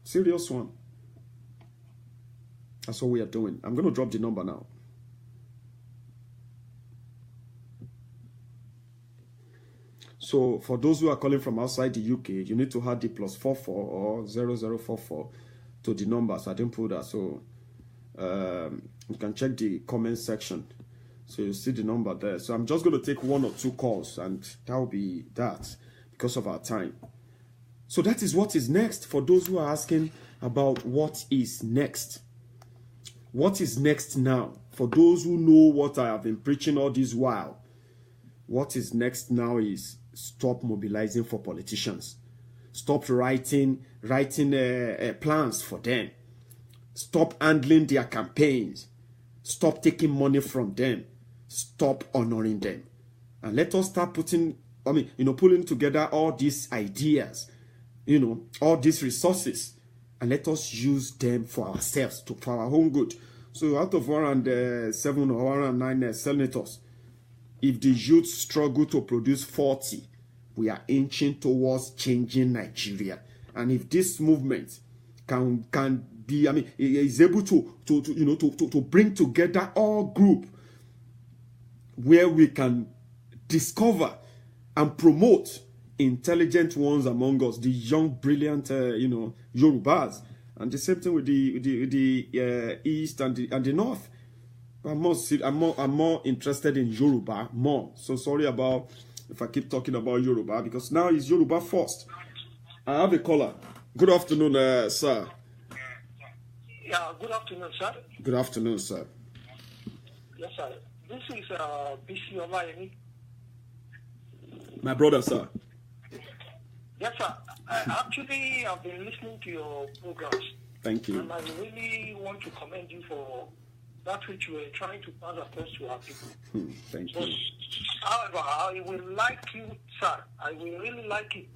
Serious one. That's what we are doing. I'm going to drop the number now. So for those who are calling from outside the UK, you need to add the +44 or 0044 to the numbers. I didn't put that, so you can check the comment section. So you see the number there. So I'm just going to take 1 or 2 calls, and that will be that because of our time. So that is what is next. For those who are asking about what is next. What is next now? For those who know what I have been preaching all this while, what is next now is stop mobilizing for politicians. Stop writing plans for them. Stop handling their campaigns. Stop taking money from them. Stop honoring them. And let us start pulling together all these ideas, all these resources, and let us use them for ourselves, for our own good. So out of 107 or 109 senators, if the youth struggle to produce 40, we are inching towards changing Nigeria. And if this movement can be, is able to bring together all group where we can discover and promote intelligent ones among us, the young, brilliant, Yorubas, and the same thing with the East and the North. I'm more interested in Yoruba more. So sorry about if I keep talking about Yoruba, because now it's Yoruba first. I have a caller. Good afternoon, sir. Yeah, good afternoon, sir. Good afternoon, sir. Yes, sir. This is BC Olayemi. My brother, sir. Yes, sir. Actually, I've been listening to your programs. Thank you. And I really want to commend you for that which you were trying to pass across to our people. Thank you. However, I will like you, sir. I will really like it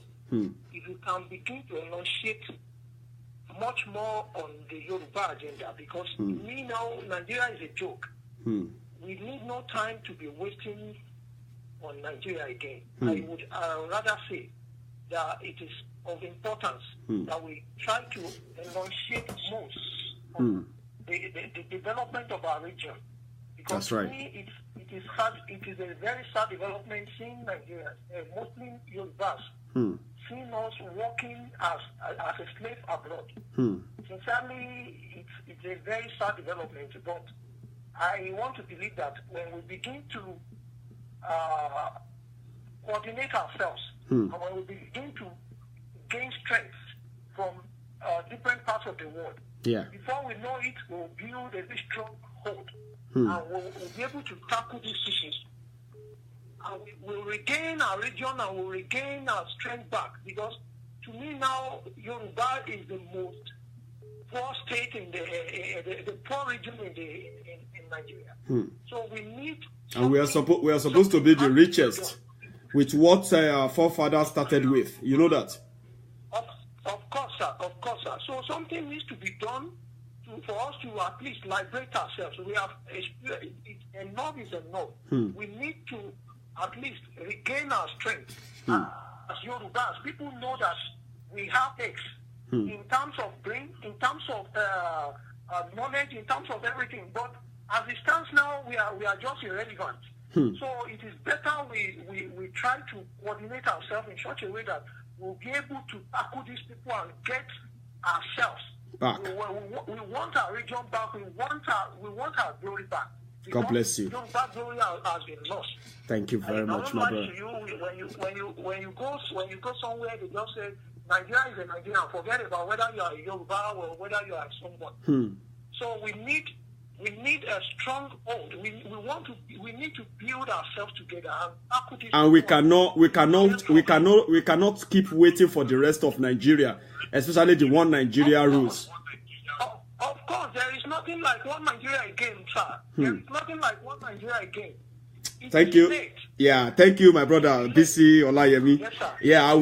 if you can begin to enunciate much more on the Yoruba agenda, because we know Nigeria is a joke. We need no time to be wasting on Nigeria again. I would rather say that it is of importance that we try to enunciate most on the development of our region. Because that's right. To me, it is hard. It is a very sad development seeing Nigeria, Muslim Yorubas, seeing us working as a slave abroad. Sincerely, it's a very sad development. But I want to believe that when we begin to coordinate ourselves, and when we begin to gain strength from different parts of the world, before we know it, we'll build a very strong hold, and we'll be able to tackle these issues. And we'll regain our region, and we'll regain our strength back. Because to me now, Yoruba is the most poor state in the poor region in Nigeria. So we need. And we are supposed to be the richest, with what our forefathers started with. You know that. Of course, sir. Of course, sir. So something needs to be done for us to at least liberate ourselves. We have enough is enough. We need to at least regain our strength as Yorubas. People know that we have X in terms of brain, in terms of knowledge, in terms of everything. But as it stands now, we are just irrelevant. So it is better we try to coordinate ourselves in such a way that we'll be able to tackle these people and get ourselves back. We want our region back. We want our glory back. God bless you. That glory has been lost. Thank you very much, my brother. When you go somewhere, they just say Nigeria is a Nigerian. Forget about whether you are a Yoruba or whether you are someone. So we need We need a strong hold. We need to build ourselves together. And we cannot keep waiting for the rest of Nigeria, especially the one Nigeria rules. Of course, there is nothing like one Nigeria again, sir. There is nothing like one Nigeria again. Thank you. Yeah, thank you, my brother BC Olayemi. Yes, sir. Yeah, I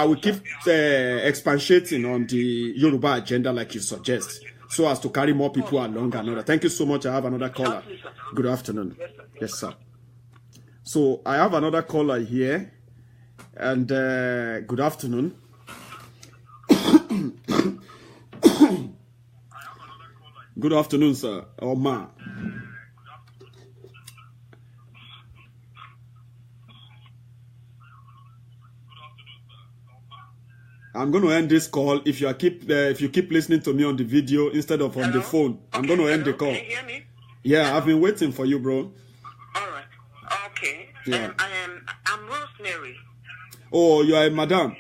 will keep expatiating on the Yoruba agenda like you suggest, so as to carry more people along. Another. Thank you so much. I have another caller. Good afternoon. Yes, sir. So I have another caller here, and good afternoon. Good afternoon, sir. Or ma. I'm going to end this call. If you keep listening to me on the video instead of on the phone, I'm going to end the call. Can you hear me? Yeah, I've been waiting for you, bro. All right. Okay. Yeah. I'm Rosemary. Oh, you are a madam?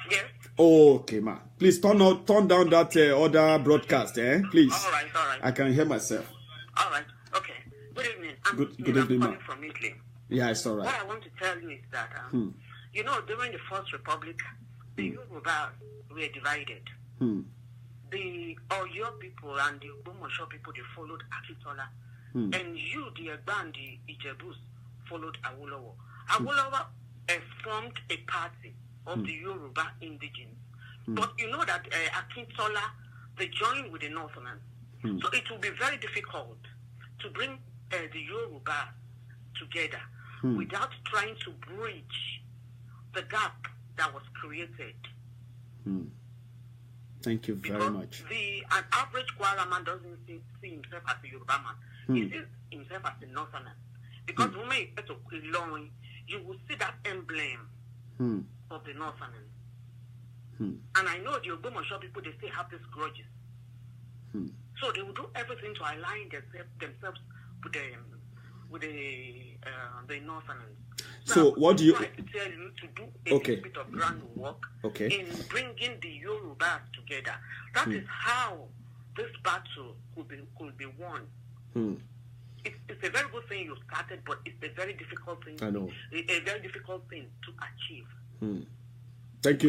Yes. Oh, okay, ma. Please turn down that other broadcast, please. All right. I can hear myself. All right. Okay. Good evening. Good evening, ma. I'm calling from Italy. Yeah, it's all right. What I want to tell you is that, you know, during the First Republic, the Yoruba were divided. The Oyo people and the Ogbomoso people, they followed Akintola. And you, the Egba and the Ijebus, followed Awolowo. Awolowo formed a party of the Yoruba indigenes. But you know that Akintola, they joined with the Northerners. So it will be very difficult to bring the Yoruba together without trying to bridge the gap that was created. Thank you very much. An average Kwara man doesn't see himself as a Yoruba man. He sees himself as a Northerner. Because when you get to Ilorin, you will see that emblem of the Northerners. And I know the Ogbomoso people, they still have these grudges. So they will do everything to align themselves with the Northerners. So what do you... I to tell you to do a bit of groundwork in bringing the Yoruba together. That is how this battle could be won. It's a very good thing you started, but it's a very difficult thing. I know. A very difficult thing to achieve. Thank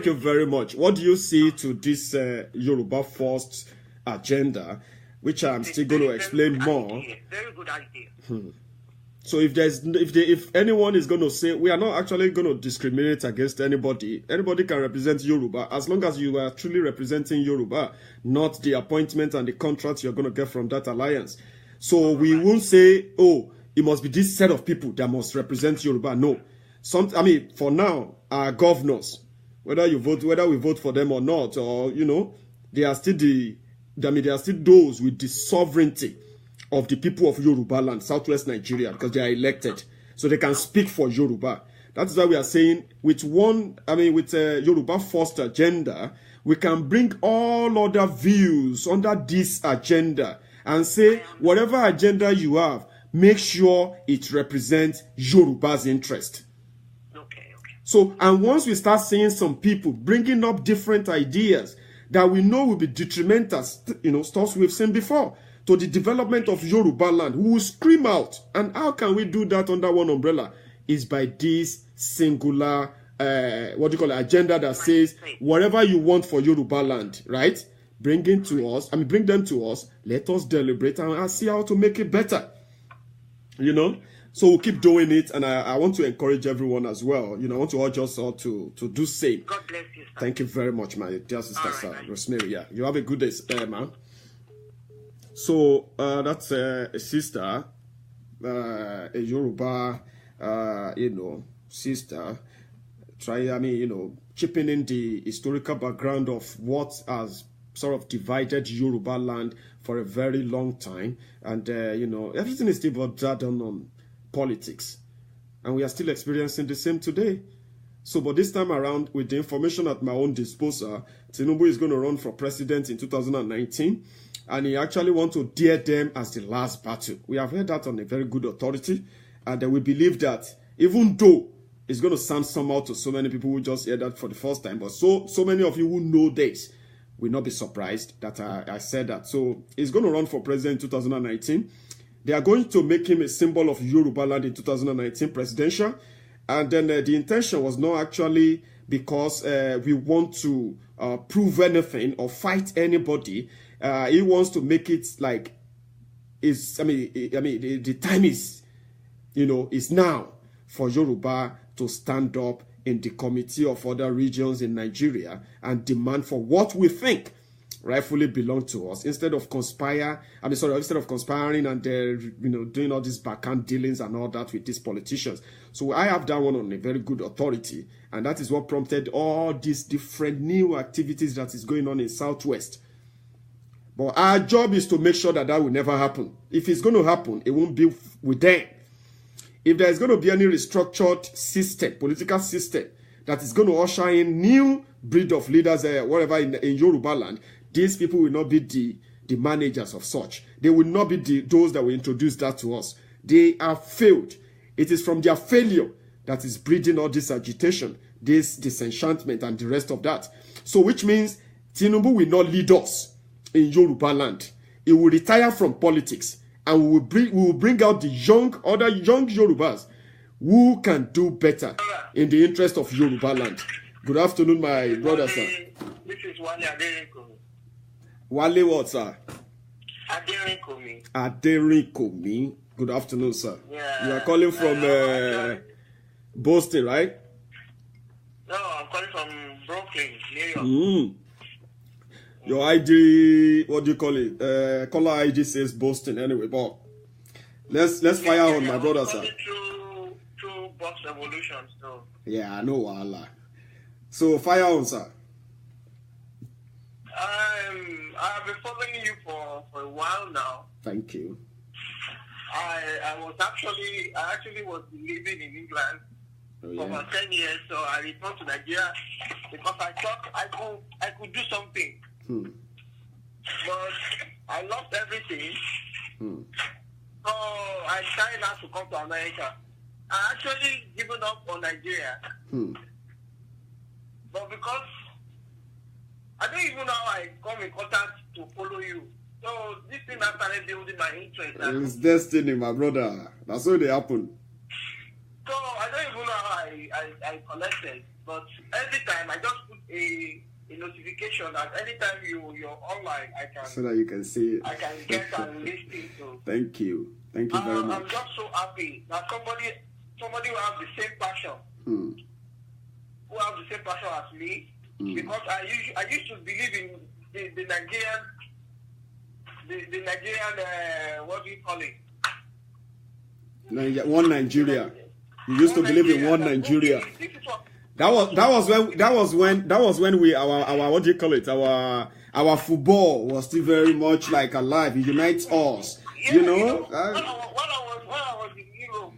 you very much. What do you see to this Yoruba First agenda, which I'm still going to explain more? Very good idea. So if anyone is going to say, we are not actually going to discriminate against anybody. Anybody can represent Yoruba as long as you are truly representing Yoruba, not the appointment and the contract you're going to get from that alliance. So we won't say, oh, it must be this set of people that must represent Yoruba. No. For now, our governors, whether we vote for them or not, or they are still they are still those with the sovereignty of the people of Yoruba land, southwest Nigeria, because they are elected, so they can speak for Yoruba. That's why we are saying with Yoruba First agenda, we can bring all other views under this agenda and say whatever agenda you have, make sure it represents Yoruba's interest. So, and once we start seeing some people bringing up different ideas that we know will be detrimental, stuff we've seen before, to the development of Yoruba land, we will scream out. And how can we do that under one umbrella? Is by this singular, agenda that says, whatever you want for Yoruba land, right? Bring them to us, let us deliberate and see how to make it better. So we'll keep doing it, and I want to encourage everyone as well. I want to urge us all to do same. God bless you, sir. Thank you very much, my dear sister, Rosemary. Yeah, you have a good day, man. So that's a sister, a Yoruba, sister. Chipping in the historical background of what has sort of divided Yoruba land for a very long time, and everything is still bordered on politics, and we are still experiencing the same today. So, but this time around, with the information at my own disposal, Tinubu is going to run for president in 2019, and he actually wants to dare them as the last battle. We have heard that on a very good authority, and we believe that even though it's going to sound somehow to so many people who just hear that for the first time, but so many of you who know this, will not be surprised that I said that. So he's going to run for president in 2019. They are going to make him a symbol of Yoruba land in 2019 presidential. And then the intention was not actually because we want to prove anything or fight anybody. He wants to make it like the time is, is now for Yoruba to stand up in the committee of other regions in Nigeria and demand for what we think rightfully belong to us, instead of conspiring and doing all these backhand dealings and all that with these politicians. So I have that one on a very good authority, and that is what prompted all these different new activities that is going on in Southwest. But our job is to make sure that will never happen. If it's going to happen, it won't be with them. If there is going to be any restructured system, political system, that is going to usher in new breed of leaders, whatever in Yoruba land, these people will not be the managers of such. They will not be those that will introduce that to us. They are failed. It is from their failure that is breeding all this agitation, this disenchantment, and the rest of that. So which means Tinubu will not lead us in Yoruba land. He will retire from politics. And we will bring out the other young Yorubas who can do better in the interest of Yoruba land. Good afternoon, my brother, sir. This is Wale Aderin. Wale what, sir? Aderin. Aderin. Good afternoon, sir. Yeah. You are calling from Boston, right? No, I'm calling from Brooklyn, New York. Your ID, what do you call it? Caller ID says Boston anyway, but let's fire on my brother, sir. Through Box Evolution, so. Yeah, I know, Allah. So fire on, sir. I've been following you for a while now. Thank you. I actually was living in England for about 10 years, so I returned to Nigeria because I thought I could do something. But I lost everything. So I decided not to come to America. I actually given up on Nigeria. But because I don't even know how I come in contact to follow you. So this thing that started building my interest. It's destiny, my brother. That's how they happen. So I don't even know how I connected. But every time I just put a notification that anytime you're online, I can, so that you can see it. I can get and listen to. Thank you very much. I'm just so happy that somebody who has the same passion, who has the same passion as me, because I used to believe in the Nigerian what do you call it? One Nigeria. You used to believe in one Nigeria. That was when we our what do you call it? Our football was still very much like alive. It unites us. Yeah, when I was in Europe,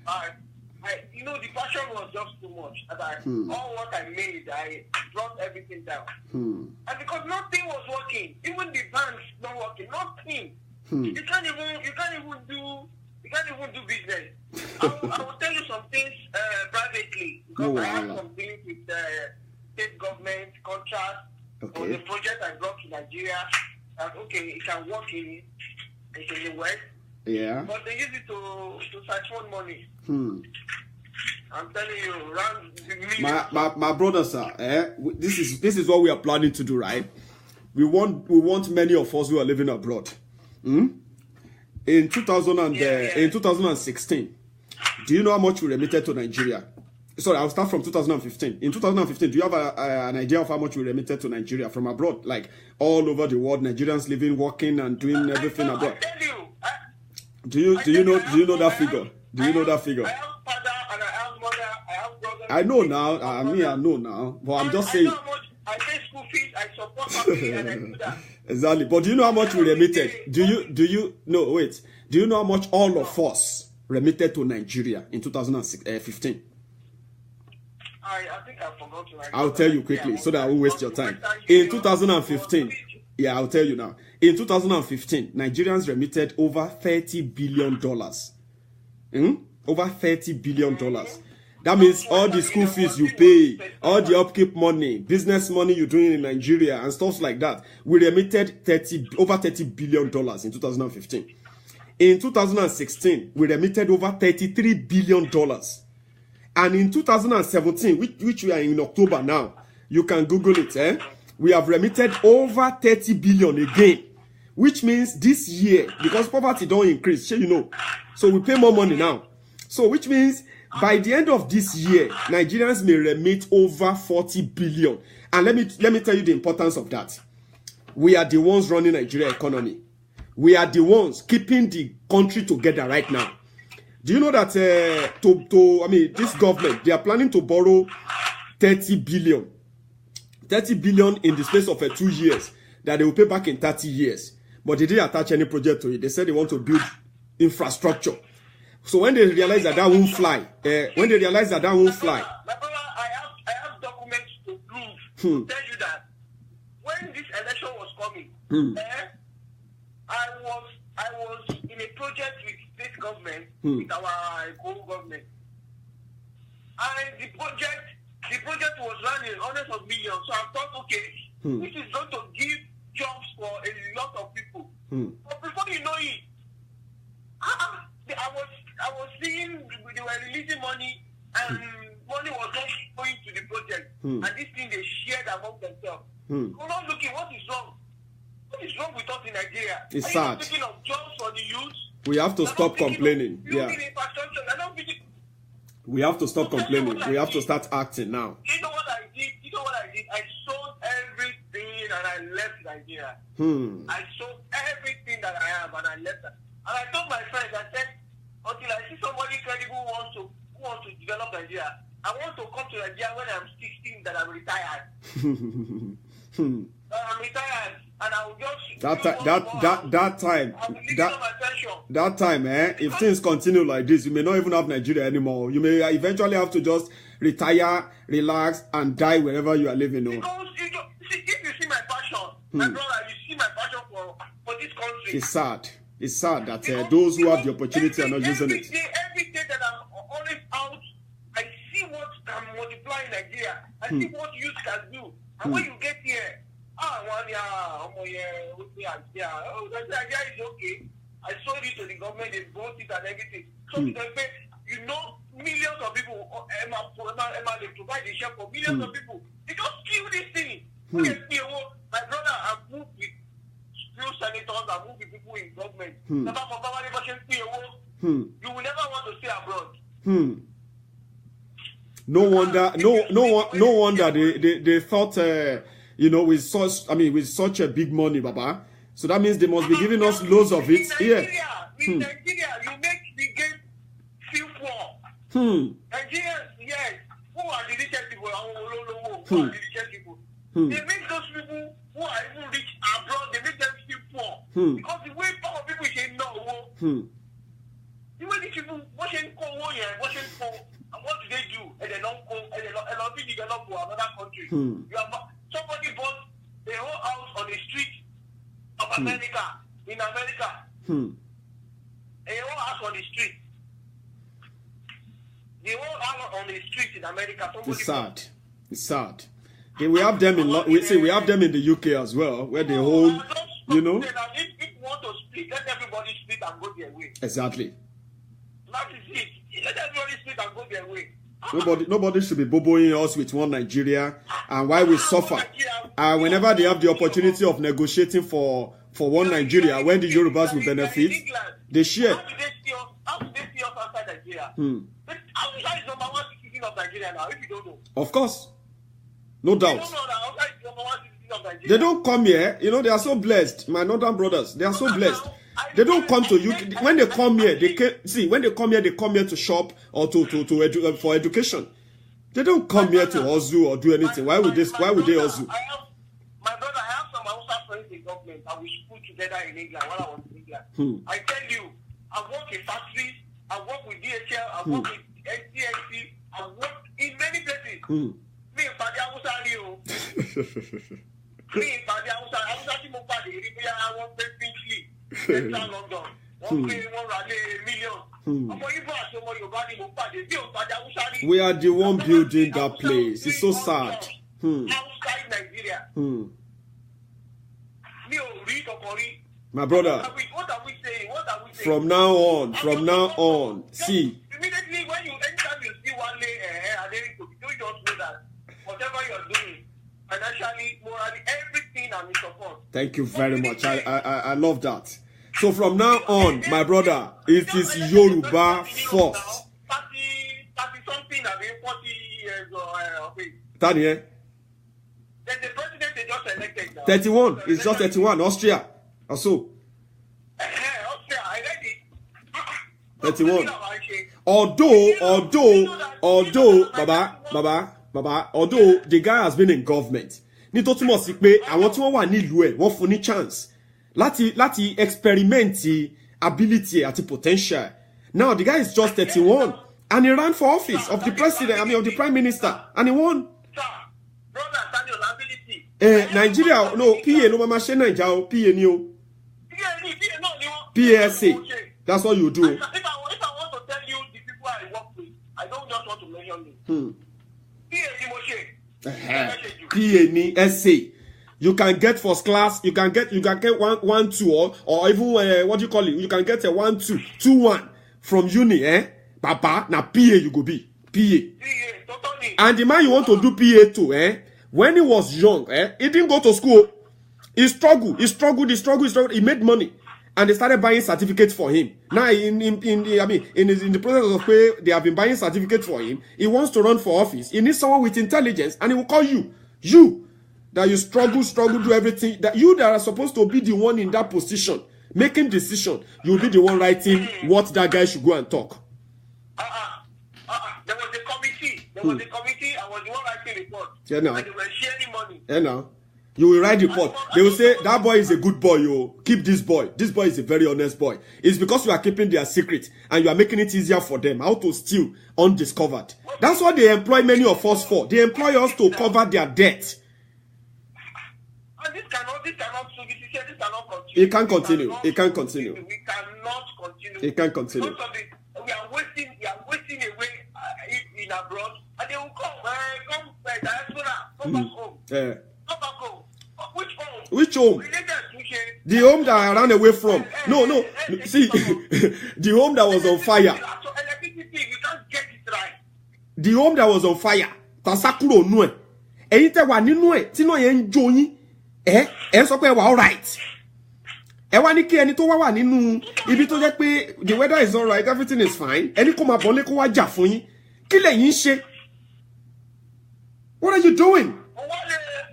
the passion was just too much. And all what I made, I dropped everything down. And because nothing was working, even the banks not working, nothing. You can't even do business. I will tell you some things privately because I have some dealings with state government contracts on the project I brought to Nigeria. That it can work in the West. Yeah. But they use it to siphon money. I'm telling you, around the my brother, sir. This is what we are planning to do, right? We want many of us who are living abroad. In 2016, do you know how much we remitted to Nigeria? Sorry, I'll start from 2015. In 2015, do you have an idea of how much we remitted to Nigeria from abroad? Like all over the world, Nigerians living, working, and doing everything abroad. I tell you. Do you know that figure? Do you know that figure? I have father and I have mother. I have brother. I know now. I know now. But I'm just saying. I know how much I pay school fees. I support family and I do that. Exactly. But do you know how much we remitted? Do you know how much all of us remitted to Nigeria in 2015? I think I forgot to. I'll tell you quickly so that I won't waste your time. In 2015, I'll tell you now. In 2015, Nigerians remitted over $30 billion. Over $30 billion. That means all the school fees you pay, all the upkeep money, business money you're doing in Nigeria and stuff like that. We remitted over $30 billion in 2015. In 2016, we remitted over $33 billion. And in 2017, which we are in October now, you can Google it, we have remitted over 30 billion again. Which means this year, because poverty don't increase, you know, so we pay more money now. So which means by the end of this year, Nigerians may remit over 40 billion. And let me tell you the importance of that. We are the ones running Nigeria economy. We are the ones keeping the country together right now. Do you know that this government, they are planning to borrow 30 billion. 30 billion in the space of 2 years that they will pay back in 30 years. But they didn't attach any project to it. They said they want to build infrastructure. So when they realize that won't fly, My brother, I have documents to prove, to tell you that when this election was coming, I was in a project with state government, with our whole government. And the project was running hundreds of millions. So I thought, okay, this is going to give jobs for a lot of people. But before you know it, I was seeing they were releasing money and money was not going to the project. And this thing they shared among themselves. We're not looking, what is wrong? What is wrong with us in Nigeria? It's sad. Thinking of jobs for the youth? We have to stop complaining. Yeah. We have to stop complaining. We have to start acting now. You know what I did? I sold everything and I left Nigeria. I sold everything that I have and I left. And I told my friends, I said, until I see somebody credible who wants to develop Nigeria, I want to come to Nigeria when I'm 16, that I'm retired. I'm retired, and I will just that time, if things continue like this, you may not even have Nigeria anymore. You may eventually have to just retire, relax, and die wherever you are living. Because if you see my passion, my brother, you see my passion for this country. It's sad. It's sad that those who have the opportunity are not using it. Every day that I'm always out, I see what can multiply in Nigeria. I see what youth can do. And when you get here, Nigeria is okay. I sold it to the government, they bought it and everything. So you know, millions of people, they provide the share for millions of people. They just kill this thing. My brother, I've moved with few senators, I've moved with people in government. You will never want to stay abroad. No wonder they thought with such a big money, Baba. So that means they must be giving us loads of it. In Nigeria, you make the game feel poor. Nigerians, yes. Who are the richest people? Who are the richest people? They make those people who are even rich abroad, they make them feel poor. Because the way poor people say no, the way these people watching and what do they do? And they don't go, and they don't develop for another country. You have somebody bought a whole house on the street of America, in America. A whole house on the street. The whole house on the street in America. It's sad. It's sad. Okay, we have them in we have them in the UK as well, where they hold, If you want to split, let everybody split and go their way. Exactly. That is it. Let everybody split and go their way. Nobody should be boboing us with one Nigeria, and why we suffer. Whenever they have the opportunity of negotiating for one Nigeria, when the Yorubas will benefit, they share. How do they see us outside Nigeria? Abuja is number one citizen of Nigeria now, if you don't know. Of course. No doubt. They don't come here. They are so blessed. My northern brothers, they are so blessed. They don't come to UK. When they come here, when they come here, they come here to shop or for education. They don't come here to hustle or do anything. Why would they hustle? My brother, I have some Hausa friends in government that we put together in England while I was in England. I tell you, I work in factories, I work with DHL, I work with STNC, I work in many places. Me in Padi Hausa Rio. Me in Padi Hausa Hausa Timo Padi, I want Central London. We are the one building that place. It's so sad. Outside Nigeria. My brother, What are we saying? from now on, see. Immediately anytime you see one lay you just know that whatever you're doing, financially, morally, everything I'm in support. Thank you very much. I love that. So from now on, my brother, it is Yoruba first. 30 something, 40 years or 30, eh? Then the president they just elected now. 31. It's just 31. Austria. Also. Austria, I read it. 31. Although the guy has been in government. Ní tó túmọ̀ sí pé àwọn tí wọ́n wà nílùú ẹ̀ wọ́n fún ní chance láti experiment ability àti potential. Now the guy is just 31 and he ran for office of the president, of the prime minister, and he won. Nigeria, no, PA no mama she Nigeria, PA ni o. PSA. That's what you do. If I want to tell you the people I work with, I don't just want to mention them. PA ni SA. You can get first class. You can get 1 2 or even what do you call it? You can get a 1 2 2 1 from uni, eh? Papa, na PA you go be PA. And the man you want to do PA to, eh? When he was young, he didn't go to school. He struggled. He made money, and they started buying certificates for him. Now, in the process of where they have been buying certificates for him, he wants to run for office. He needs someone with intelligence, and he will call you that you struggle, do everything. That you that are supposed to be the one in that position, making decision. You'll be the one writing what that guy should go and talk. There was a committee. I was the one writing report. Yeah, now. And they were sharing money. Yeah, now. You will write report. They will say, that boy is a good boy, yo. Keep this boy. This boy is a very honest boy. It's because you are keeping their secret and you are making it easier for them how to steal undiscovered. That's what they employ many of us for. They employ us to cover their debt. And this cannot continue. It can't continue. We cannot continue. It can't continue. We are wasting away in abroad, and they will come diaspora, come back home. Yeah. Come back home. Which home? The home that I ran away from. No. See, the home that was on fire. The home that was on fire. Tasakuro nue. Eyite wa ninu e, ti no ye njo yin. Sọ pé wa all right. Wá ní kí ẹni tó wá nínú ibi tó jẹ́ pé the weather is all right, everything is fine. Ẹni kó máa bọ̀ lé kó wá jà fún yín. Kí lẹ̀yin ṣe? What are you doing?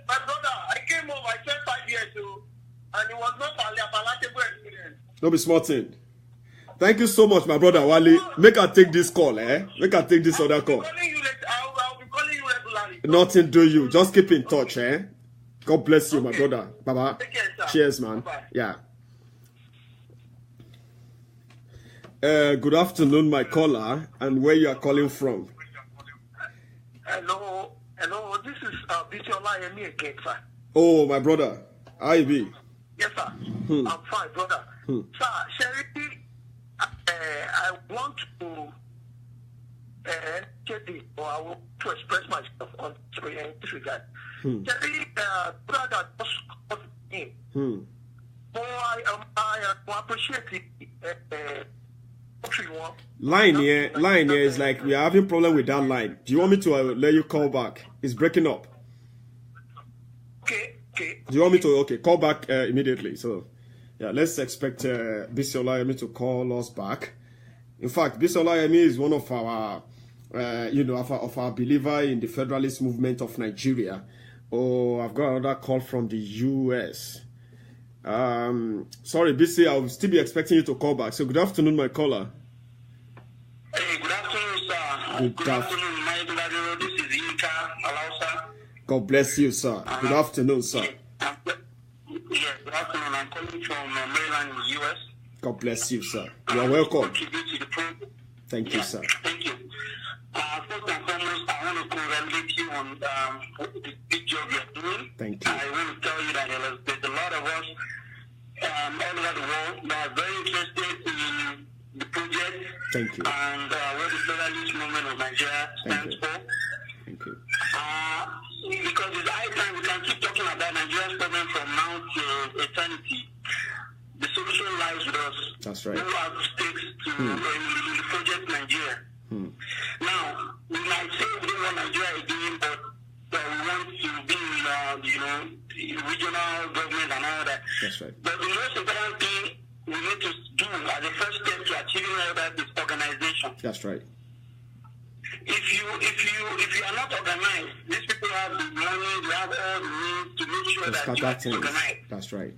My brother, I came home, I spent 5 years old, and it was not a palatable experience. Don't be smarting. Thank you so much, my brother Wale. Make her take this call, Make her take this other call. I'll be calling you regularly. Nothing do you. Just keep in touch, God bless you, my brother. Baba. Take care, sir. Cheers, man. Bye-bye. Yeah. Good afternoon, my caller, and where you are calling from. Hello, this is Bisola Yemi again, sir. Oh, my brother. How you be? Yes, sir. I'm fine, brother. Sir, Sherry, I want to I want to express myself on this regard. Sherry, brother, just called me. So I appreciate it. Line here is like we are having problem with that line. Do you want me to let you call back? It's breaking up. Okay. Do you want me to call back immediately? So yeah, let's expect Bisola Yemi to call us back. In fact, Bisola Yemi is one of our of our believer in the federalist movement of Nigeria. Oh, I've got another call from the US. Sorry, BC, I'll still be expecting you to call back. So good afternoon, my caller. Hey, good afternoon, sir. Good afternoon, my brother. This is F1Ght Aga1Nst. God bless you, sir. Good afternoon, sir. Yeah, good afternoon. I'm calling from Maryland in the US. God bless you, sir. You are welcome. Thank you, sir. Thank you. First and foremost, I want to congratulate you on the big job you're doing. Thank you. I want to tell you that there's a lot of us all over the world that are very interested in Thank you. And what the federalist movement of Nigeria stands for. Thank you. Because it's high time we can keep talking about Nigeria's problem from now to eternity. The solution lies with us. That's right. Who have stakes to the project Nigeria. Now, we might say we don't want Nigeria again, but we want to be in regional government and all that. That's right. But the most important thing we need to do as a first step to achieving all that is organization. That's right. If you are not organized, these people have the money, they have all the means to make sure that you are organized. That's right.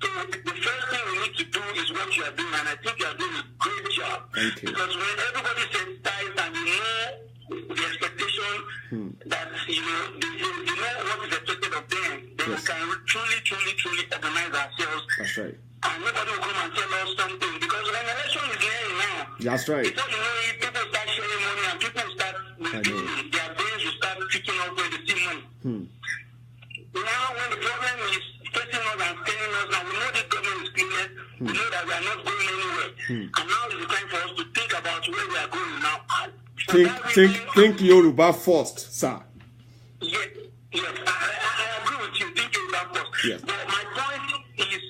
So the first thing we need to do is what you are doing, and I think you are doing a great job. Thank you. Because when everybody sensitized and you know the expectation that you know what is expected of them, then we can truly organize ourselves. That's right. And nobody will come and tell us something, because when election is nearing now, that's right. Before you know it, people start sharing money and people start withdrawing. Their brains will start picking up where they see money. Now, when the problem is facing us and scaring us, now we know the government is clear. We know that we are not going anywhere. And now is the time for us to think about where we are going now. Think Yoruba first, sir. Yes, I agree with you. Think Yoruba first. Yes. But my point is,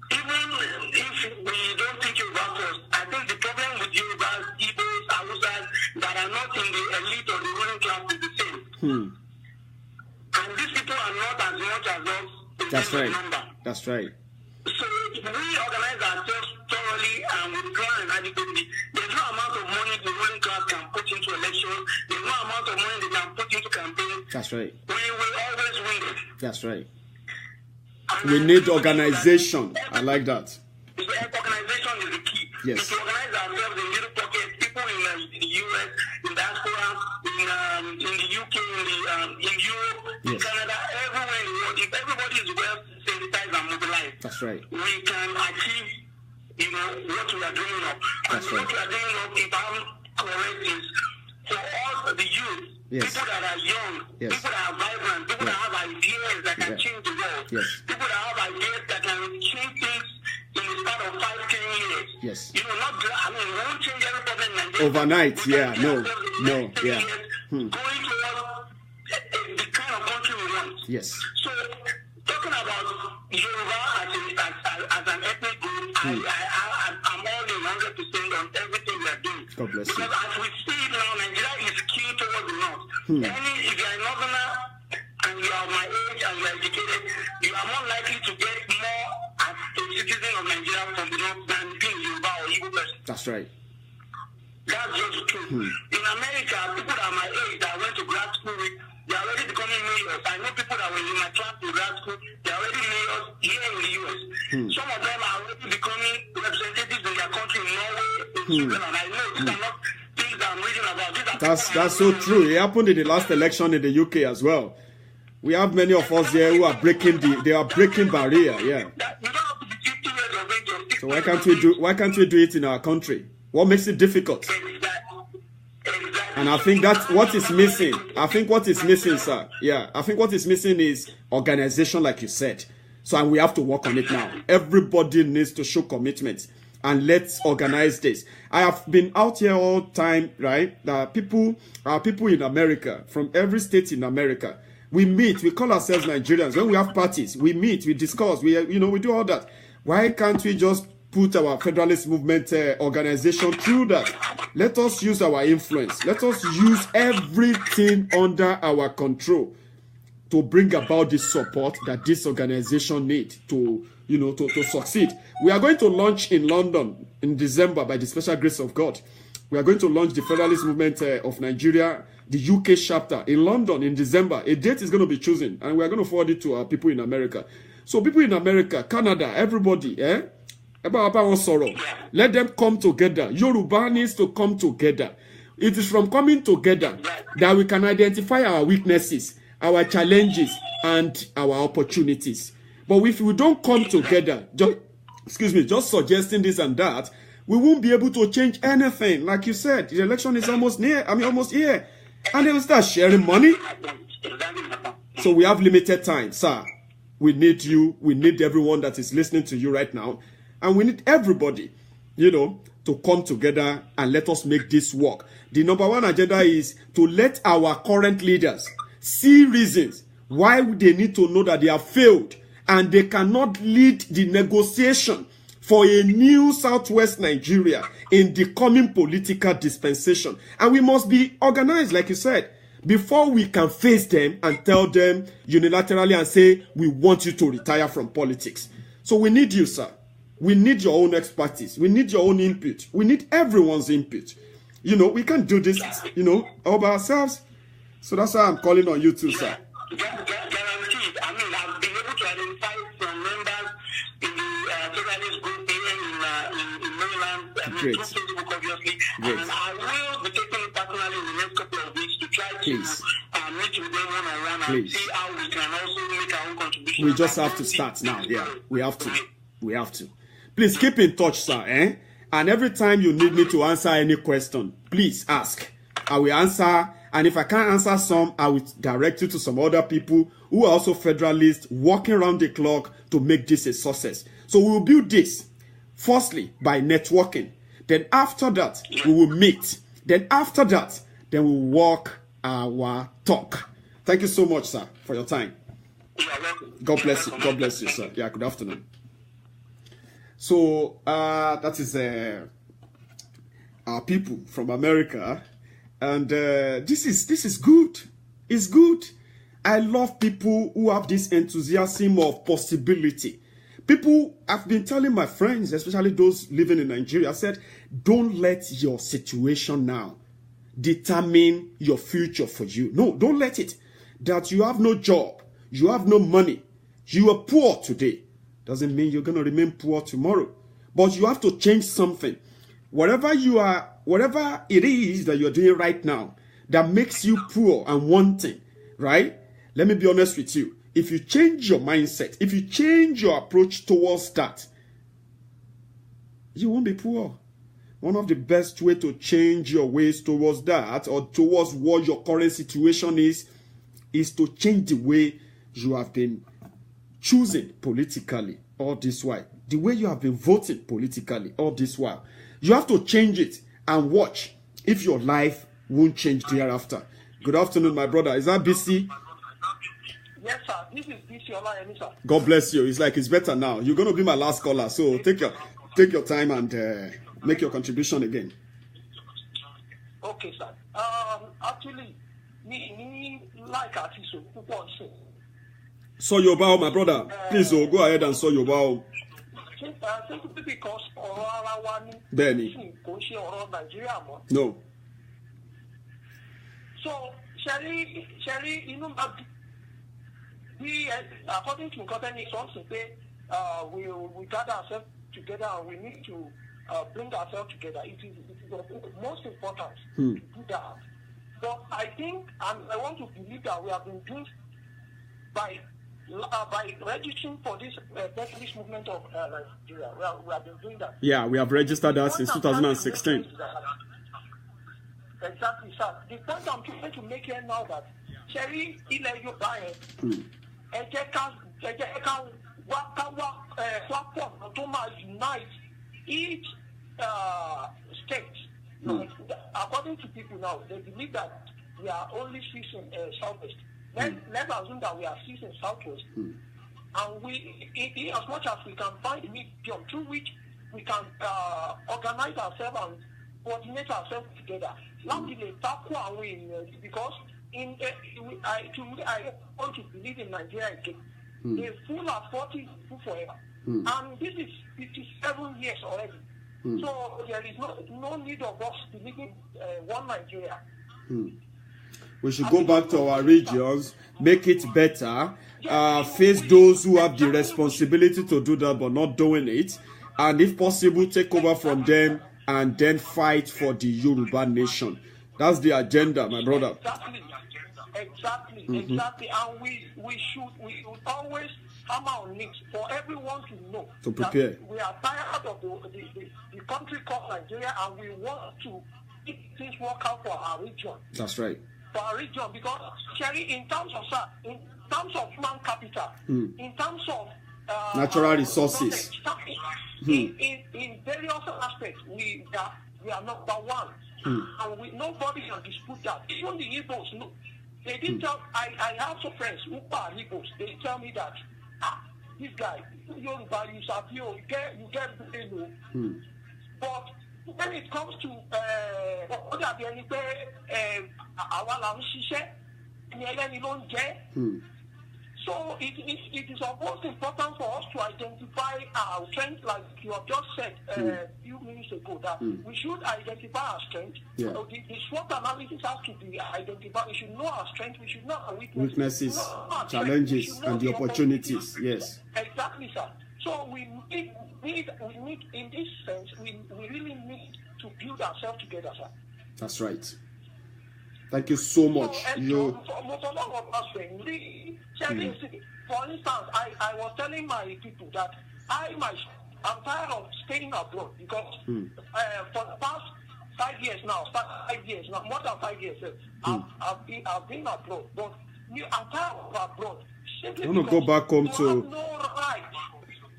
even if we don't think Yoruba first, I think the problem with Yorubas, Igbos, Hausas that are not in the elite or the ruling class is the same. And these people are not as much as us in That's terms right. of number. That's right. So if we organize ourselves thoroughly and with plan and adequately, there's no amount of money the ruling class can put into elections. There's no amount of money they can put into campaigns. That's right. We will always win it. That's right. And We need organization. I like that. Organization is the key. Yes. If we organize ourselves in little pockets, people in the US, in diaspora, in the UK, in Europe, in Canada, everywhere in the world, if everybody is well sensitized and mobilized, that's right. We can achieve, what we are dreaming of. And what we are dreaming of, if I'm correct, is for us, the youth, people that are young, people that are vibrant, people that have ideas that can change the world, people that have ideas that can change things in the span of 5-10 years. Yes. We won't change every problem in Nigeria. Overnight, no. Going towards the kind of country we want. Yes. So, talking about Yoruba as an ethnic group, I'm all in 100% on everything we are doing. God bless you. Because as we see it now, Nigeria is skewed towards the north. If you are a northerner and you are my age and you are educated, you are more likely to get more as a citizen of Nigeria from the north than being Yoruba or Igbo person. That's right. That's just the truth. In America, people that are my age that went to grad school with, they are already becoming mayors. I know people that were in my class in grad school, they are already mayors here in the US. Some of them are already becoming representatives in their country in Norway, in Switzerland. I know these are not things that I'm reading about. That's so true. It happened in the last election in the UK as well. We have many of us here who are breaking barrier. Yeah. You don't have to be 50 years of age or 60 So why can't we do it in our country? What makes it difficult? Exactly. And I think that's what is missing. I think what is missing, sir. Yeah, I think what is missing is organization, like you said. So and we have to work on it now. Everybody needs to show commitment. And let's organize this. I have been out here all the time, right? People in America, from every state in America. We meet, we call ourselves Nigerians. When we have parties, we meet, we discuss, we do all that. Why can't we just put our federalist movement organization through that? Let us use our influence. Let us use everything under our control to bring about the support that this organization needs to succeed. We are going to launch in London in December by the special grace of God. We are going to launch the Federalist Movement of Nigeria, the UK chapter in London in December. A date is going to be chosen, and we are going to forward it to our people in America. So people in America, Canada, everybody, let them come together. Yoruba needs to come together. It is from coming together that we can identify our weaknesses, our challenges, and our opportunities. But if we don't come together, just suggesting this and that, we won't be able to change anything. Like you said, the election is almost here. And they will start sharing money. So we have limited time, sir. We need you. We need everyone that is listening to you right now. And we need everybody, to to come together and let us make this work. The number one agenda is to let our current leaders see reasons why they need to know that they have failed and they cannot lead the negotiation for a new Southwest Nigeria in the coming political dispensation. And we must be organized, like you said, before we can face them and tell them unilaterally and say, we want you to retire from politics. So we need you, sir. We need your own expertise. We need your own input. We need everyone's input. You know, we can't do this, you know, all by ourselves. So that's why I'm calling on you too, sir. Guaranteed. I mean, I've been able to identify some members in the socialist group in Maryland, Great. through Facebook, obviously. Great. And I will be taking it personally in the next couple of weeks to try to meet with them one-on-one and see how we can also make our own contribution. We just have to start now. Yeah, we have to. We have to. Please keep in touch, sir. And every time you need me to answer any question, please ask. I will answer. And if I can't answer some, I will direct you to some other people who are also federalists working around the clock to make this a success. So we will build this, firstly, by networking. Then after that, we will meet. Then after that, then we will walk our talk. Thank you so much, sir, for your time. God bless you. God bless you, sir. Yeah, good afternoon. So that is our people from America. And this is good. It's good. I love people who have this enthusiasm of possibility. People, I've been telling my friends, especially those living in Nigeria, I said, don't let your situation now determine your future for you. No, don't let it. That you have no job, you have no money, you are poor today, doesn't mean you're going to remain poor tomorrow. But you have to change something. Whatever you are, whatever it is that you're doing right now that makes you poor and wanting, right? Let me be honest with you. If you change your mindset, if you change your approach towards that, you won't be poor. One of the best way to change your ways towards that or towards what your current situation is to change the way you have been choosing politically all this while. The way you have been voting politically all this while. You have to change it and watch if your life won't change thereafter. Good afternoon, my brother. Is that BC? Yes, sir. This is BC Olayemi, sir. God bless you. It's like it's better now. You're going to be my last caller. So take your time and make your contribution again. Okay, sir. Actually, me like artists who want to. So Yoruba, my brother. Please go ahead and so Yoruba. Simply because Benny. No. So, Sherry, you know, we, according to Cotton Songs, we gather ourselves together and we need to bring ourselves together. It is of most important to do that. But I think, and I want to believe that we have been doing by registering for this Bethlehem movement of Nigeria. We have been doing that. Yeah, we have registered that since 2016. Exactly, sir. The point I'm trying to make here now that Cherry illegal buying, platform to unite each state. According to people now, they believe that we are only seizing Southwest. Let's assume that we are seizing Southwest. And we, as much as we can find a medium through which we can organize ourselves and coordinate ourselves together. Because I want to believe in Nigeria again. The fool are 40 forever. And this is 57 years already. So there is no need of us believing one Nigeria. We should go back to our regions, make it better, face those who have the responsibility to do that but not doing it, and if possible, take over from them and then fight for the Yoruba nation. That's the agenda, my brother. Exactly. And we should always hammer on it for everyone to know to prepare. That we are tired of the country called Nigeria, and we want to make things work out for our region. That's right. For our region, because Cherry, in terms of human capital, in terms of natural resources, in various aspects, we are number one. And nobody can dispute that. Even the Igbos, they didn't tell, I have some friends who are Igbos, they tell me that, this guy, Yoruba, you get but when it comes to so it is of most important for us to identify our strength, like you have just said a few minutes ago, that we should identify our strength. Yeah. So the SWOT analysis has to be identified. We should know our strength, we should know our weaknesses, challenges, and the opportunities. Yes. Exactly, sir. So we need in this sense, we really need to build ourselves together, sir. That's right. Thank you so much. For instance, I was telling my people that I'm tired of staying abroad because for the past 5 years now, more than 5 years, I've been abroad, but I'm tired of abroad. I want to go back home to. Have no right.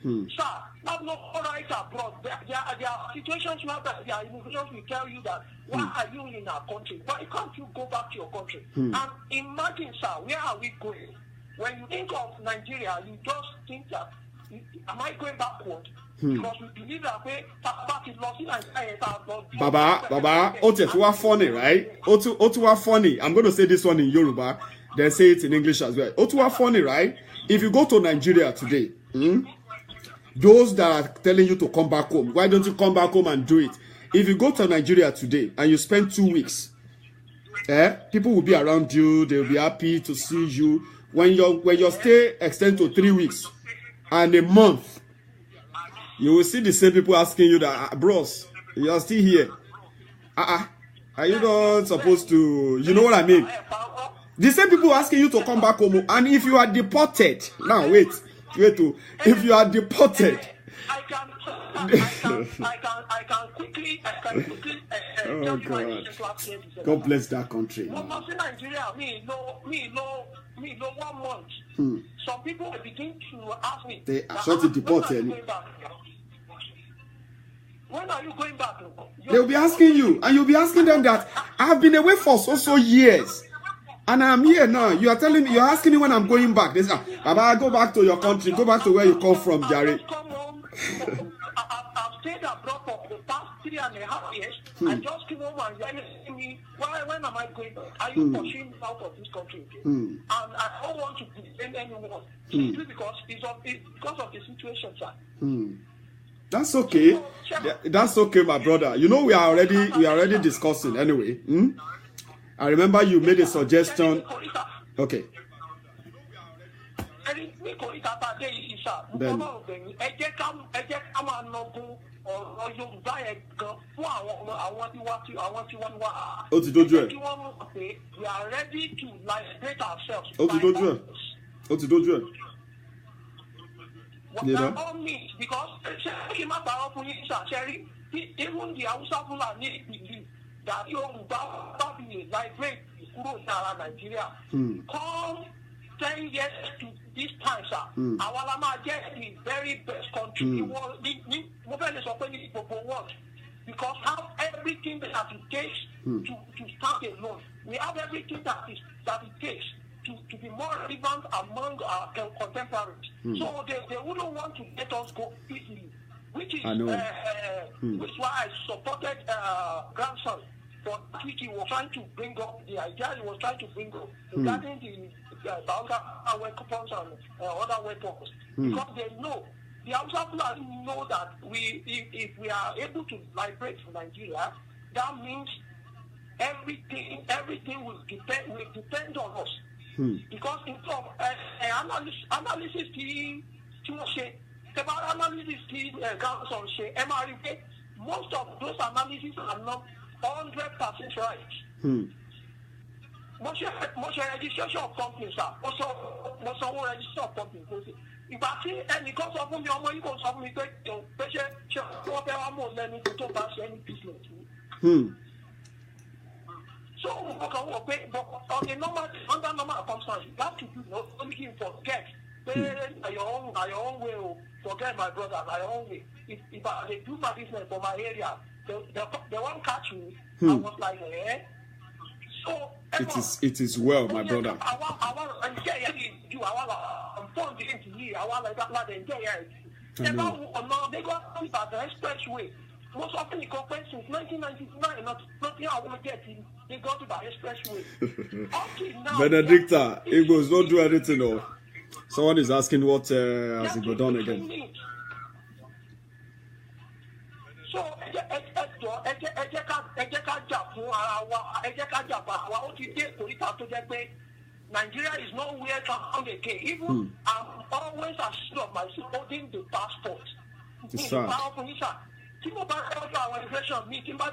Sir, have no right abroad. There are situations where there are immigrations will tell you that why are you in our country? Why can't you go back to your country? And imagine, sir, where are we going? When you think of Nigeria, you just think that am I going backward? Because we believe that way back in Baba, Otetuwa funny, right? Otuwa funny. I'm going to say this one in Yoruba, then say it in English as well. Otuwa funny, right? If you go to Nigeria today, those that are telling you to come back home, why don't you come back home and do it? If you go to Nigeria today and you spend 2 weeks, people will be around you. They will be happy to see you. When your stay extends to 3 weeks and a month, you will see the same people asking you that, bros, you are still here. Are you not supposed to? You know what I mean? The same people asking you to come back home. And if you are deported, now wait. If you are deported, I can quickly oh God. God bless that country. Nigeria, me no 1 month. Some people begin to ask me. They are sort of deported. When are you going back? They'll be asking you, and you'll be asking them that I've been away for so years. And I'm here now. You are telling me, you're asking me when I'm going back. They say, Baba, go back to your country. Go back to where you come from, Jerry. I've stayed abroad for the past 3.5 years. I just came home and you're asking me, when am I going back? Are you pushing me out of this country? And I don't want to defend anyone. Simply because it's because of the situation, sir. That's okay. That's okay, my brother. You know, we are already discussing anyway. I remember you made a suggestion. Okay. Then. We are ready to liberate ourselves. You know? All means, because even the Hausa Fulani believe that Yoruba be liberate Nigeria. Come 10 years to this time, sir. Our get the very best country. Because have everything that it takes to stand alone. We have everything that it takes to be more relevant among our contemporaries. So they wouldn't want to let us go easily. Which is which is why I supported grandson for which he was trying to bring up the idea he was trying to bring up regarding the Biafra weapons and other weapons. Because they know the Hausa people know that if we are able to liberate Nigeria, that means everything will depend on us. Because in terms of analysis most of those analyses are not 100% right. Most registration of companies are also registration of companies. If I see any cost of money, you go something to patient, to pass any business. So, on the under normal circumstances, you have to do not only forget your own way. forget my brothers. I always, if they do my business for my area, they won't catch me. I was like, eh? So it is well, my brother. Most often you compare since 1999, nothing I want to get in, they go to the expressway. Benedicta, Igbos don't do anything, though. Someone is asking what has Igbo done again. So, Nigeria is nowhere to found again. Even I'm always assured of myself holding the passport. It's sad. Our immigration me, our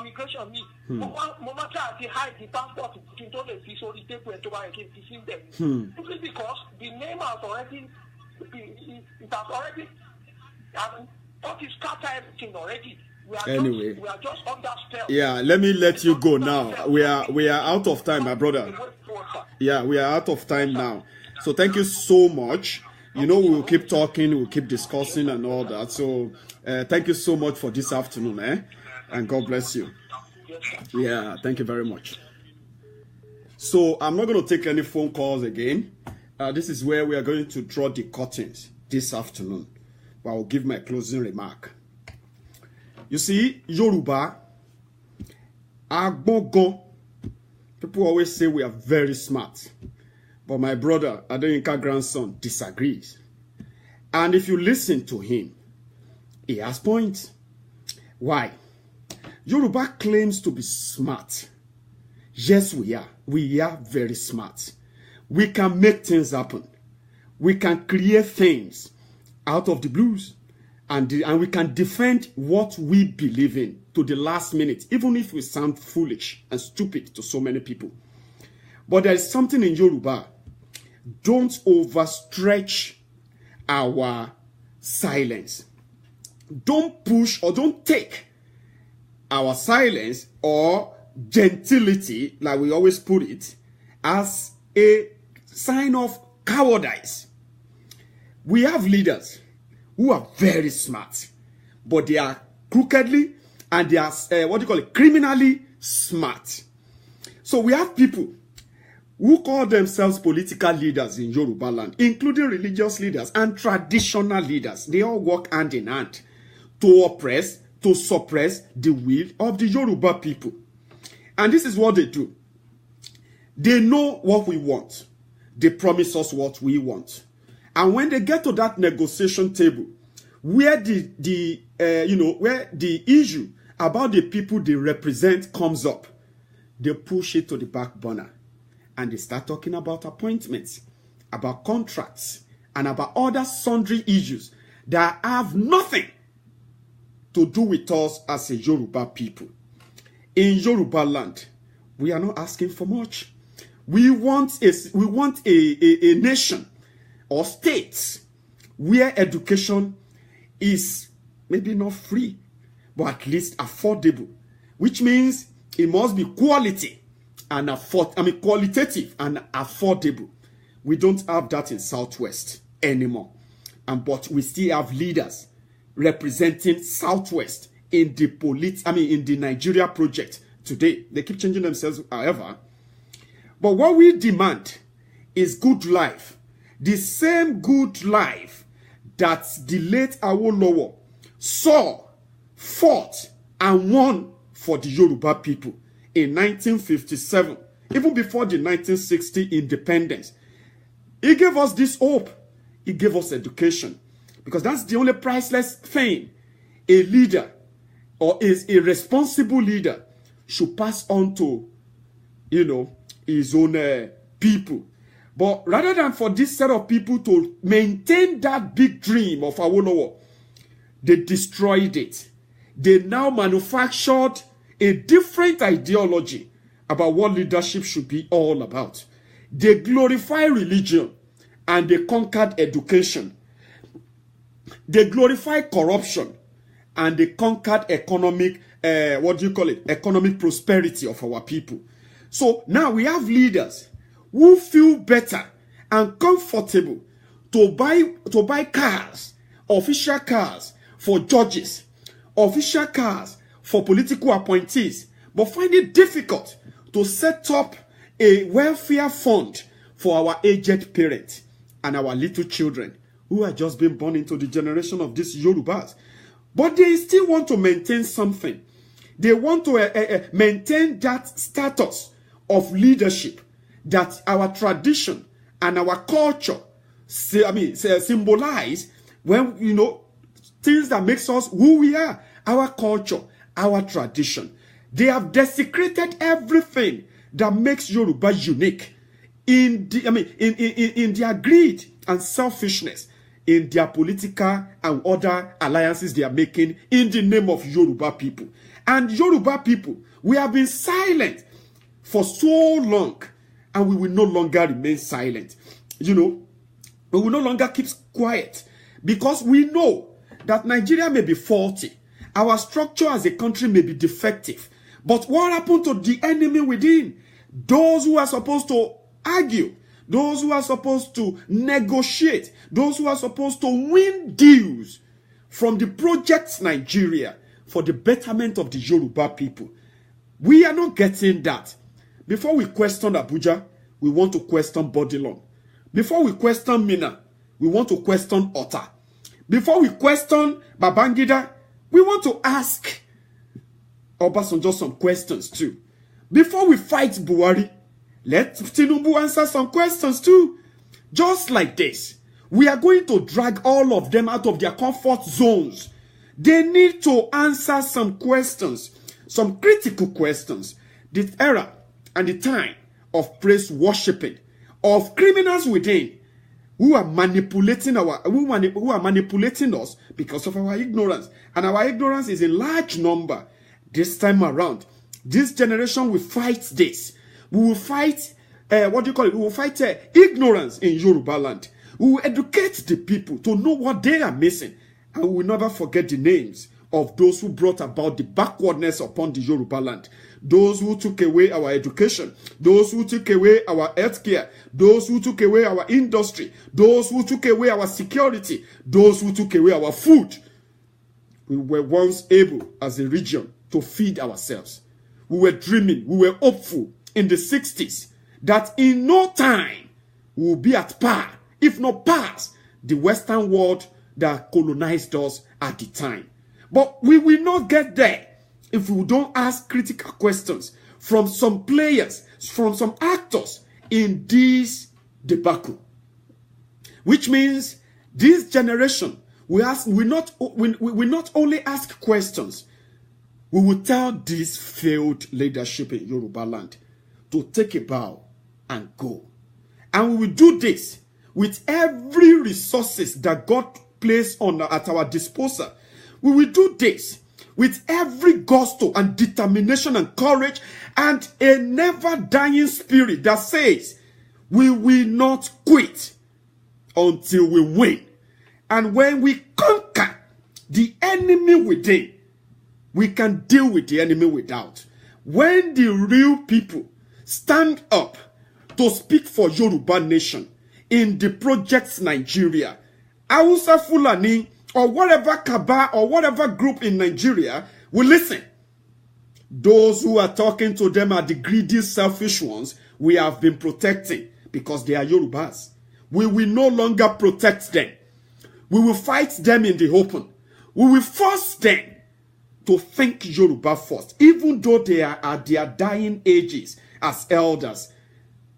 immigration me. Mama try to hide the passport into the piece of the paper to buy again to see them. Simply because the name has already, it has already, what is scatter everything already. Anyway, we are just under spell. Yeah, let me let you go now. We are out of time, my brother. Yeah, we are out of time now. So thank you so much. You know, we'll keep talking, we'll keep discussing and all that. So thank you so much for this afternoon, and God bless you. Yeah, thank you very much. So I'm not going to take any phone calls again. This is where we are going to draw the curtains this afternoon. But I'll give my closing remark. You see, Yoruba, Agbogo, people always say we are very smart. But my brother, Adeynika's grandson, disagrees. And if you listen to him, he has points. Why? Yoruba claims to be smart. Yes, we are. We are very smart. We can make things happen. We can create things out of the blues. And we can defend what we believe in to the last minute, even if we sound foolish and stupid to so many people. But there is something in Yoruba. Don't overstretch our silence. Don't push or don't take our silence or gentility, like we always put it, as a sign of cowardice. We have leaders who are very smart, but they are crookedly and they are, criminally smart. So we have people who call themselves political leaders in Yoruba land, including religious leaders and traditional leaders. They all work hand in hand to oppress, to suppress the will of the Yoruba people. And this is what they do. They know what we want. They promise us what we want. And when they get to that negotiation table, where the issue about the people they represent comes up, they push it to the back burner. And they start talking about appointments, about contracts, and about other sundry issues that have nothing to do with us as a Yoruba people. In Yoruba land, we are not asking for much. We want a nation or states where education is maybe not free, but at least affordable, which means it must be qualitative and affordable. We don't have that in Southwest anymore. But we still have leaders representing Southwest in the Nigeria project today. They keep changing themselves, however. But what we demand is good life. The same good life that the late Awolowo saw, fought, and won for the Yoruba people in 1957, even before the 1960 independence. He gave us this hope. He gave us education. Because that's the only priceless thing a leader or is a responsible leader should pass on to, his own people. But rather than for this set of people to maintain that big dream of Awolowo, they destroyed it. They now manufactured a different ideology about what leadership should be all about. They glorify religion and they conquered education. They glorify corruption and they conquered economic, economic prosperity of our people. So now we have leaders who feel better and comfortable to buy cars official cars for judges, official cars for political appointees, but find it difficult to set up a welfare fund for our aged parents and our little children who are just being born into the generation of these Yorubas. But they still want to maintain something. They want to maintain that status of leadership that our tradition and our culture symbolize when, you know, things that makes us who we are, our culture, our tradition. They have desecrated everything that makes Yoruba unique in their greed and selfishness, in their political and other alliances they are making in the name of Yoruba people. And Yoruba people, we have been silent for so long, and we will no longer remain silent. You know, we will no longer keep quiet, because we know that Nigeria may be faulty. Our structure as a country may be defective. But what happened to the enemy within? Those who are supposed to argue, those who are supposed to negotiate, those who are supposed to win deals from the project Nigeria for the betterment of the Yoruba people. We are not getting that. Before we question Abuja, we want to question Bodilon. Before we question Mina, we want to question Otta. Before we question Babangida, we want to ask Obasanjo some questions too. Before we fight Buhari, let Tinubu answer some questions too. Just like this, we are going to drag all of them out of their comfort zones. They need to answer some questions, some critical questions. The era and the time of praise worshiping, of criminals within, who are manipulating who are manipulating us because of our ignorance. And our ignorance is in large number. This time around, this generation will fight this. We will fight, We will fight ignorance in Yoruba land. We will educate the people to know what they are missing. And we will never forget the names of those who brought about the backwardness upon the Yoruba land. Those who took away our education, those who took away our healthcare, those who took away our industry, those who took away our security, those who took away our food. We were once able as a region to feed ourselves. We were dreaming, we were hopeful in the 60s that in no time we will be at par, if not past, the Western world that colonized us at the time. But we will not get there if we don't ask critical questions from some players, from some actors in this debacle. Which means this generation we not only ask questions, we will tell this failed leadership in Yoruba land to take a bow and go. And we will do this with every resources that God placed at our disposal. We will do this with every gusto and determination and courage and a never dying spirit that says we will not quit until we win. And when we conquer the enemy within, we can deal with the enemy without. When the real people stand up to speak for Yoruba nation in the projects Nigeria, Hausa Fulani or whatever Kaba or whatever group in Nigeria will listen. Those who are talking to them are the greedy, selfish ones we have been protecting because they are Yorubas. We will no longer protect them. We will fight them in the open. We will force them to think Yoruba first, even though they are at their dying ages as elders.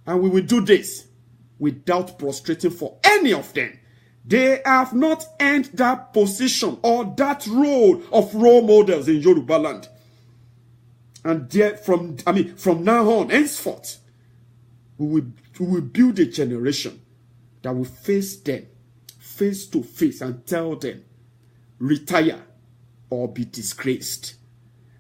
And we will do this without prostrating for any of them. They have not earned that position or that role of role models in Yoruba land. And from now on, henceforth, we will build a generation that will face them face to face and tell them, retire or be disgraced.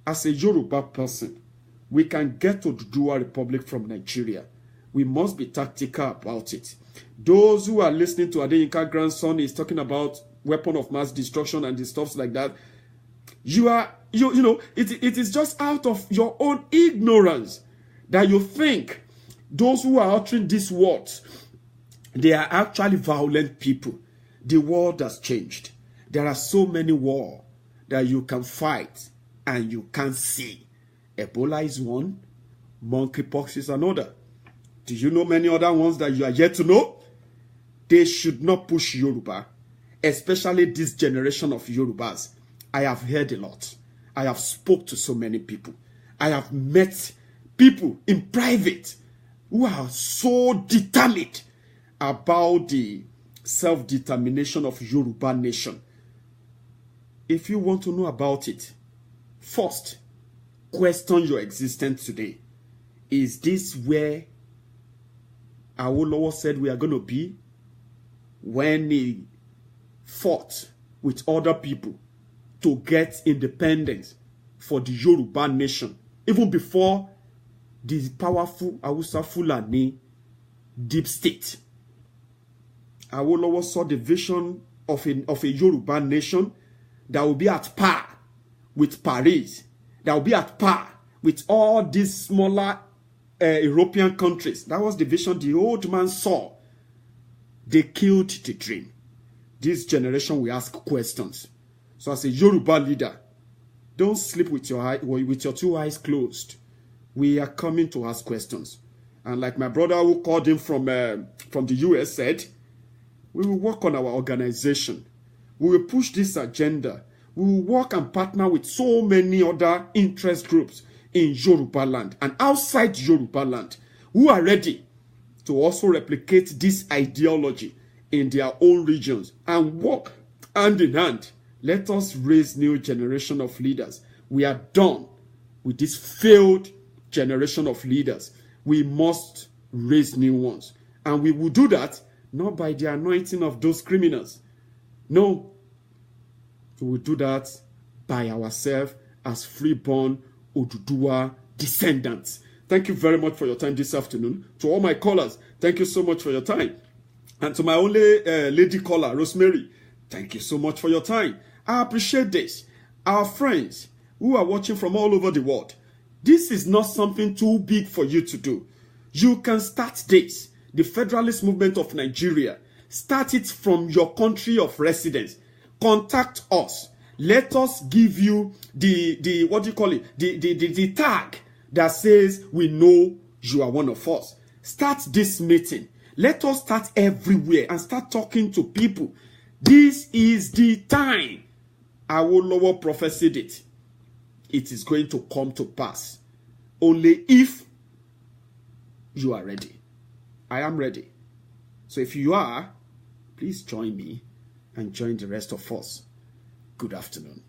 As a Yoruba person, we can get to the Dual Republic from Nigeria. We must be tactical about it. Those who are listening to Adeyinka grandson is talking about weapon of mass destruction and the stuff like that. It is just out of your own ignorance that you think those who are uttering these words, they are actually violent people. The world has changed. There are so many wars that you can fight and you can't see. Ebola is one. Monkeypox is another. Do you know many other ones that you are yet to know? They should not push Yoruba, especially this generation of Yorubas. I have heard a lot. I have spoke to so many people. I have met people in private who are so determined about the self-determination of Yoruba nation. If you want to know about it, first, question your existence today. Is this where Awolowo said we are going to be when he fought with other people to get independence for the Yoruba nation, even before the powerful Hausa Fulani deep state? Awolowo saw the vision of a Yoruba nation that will be at par with Paris, that will be at par with all these smaller European countries. That was the vision the old man saw. They killed the dream. This generation will ask questions. So as a Yoruba leader, don't sleep with your two eyes closed. We are coming to ask questions. And like my brother who called in from the US said, we will work on our organization. We will push this agenda. We will work and partner with so many other interest groups in Yoruba land and outside Yoruba land who are ready to also replicate this ideology in their own regions and work hand in hand. Let us raise new generation of leaders. We are done with this failed generation of leaders. We must raise new ones. And we will do that not by the anointing of those criminals. No. We will do that by ourselves as freeborn Oduduwa descendants. Thank you very much for your time this afternoon. To all my callers, thank you so much for your time. And to my only lady caller, Rosemary, thank you so much for your time. I appreciate this. Our friends who are watching from all over the world, this is not something too big for you to do. You can start this. The Federalist Movement of Nigeria. Start it from your country of residence. Contact us. Let us give you the what do you call it? The tag that says we know you are one of us. Start this meeting. Let us start everywhere and start talking to people. This is the time. Awolowo prophesied it. It is going to come to pass. Only if you are ready. I am ready. So if you are, please join me and join the rest of us. Good afternoon.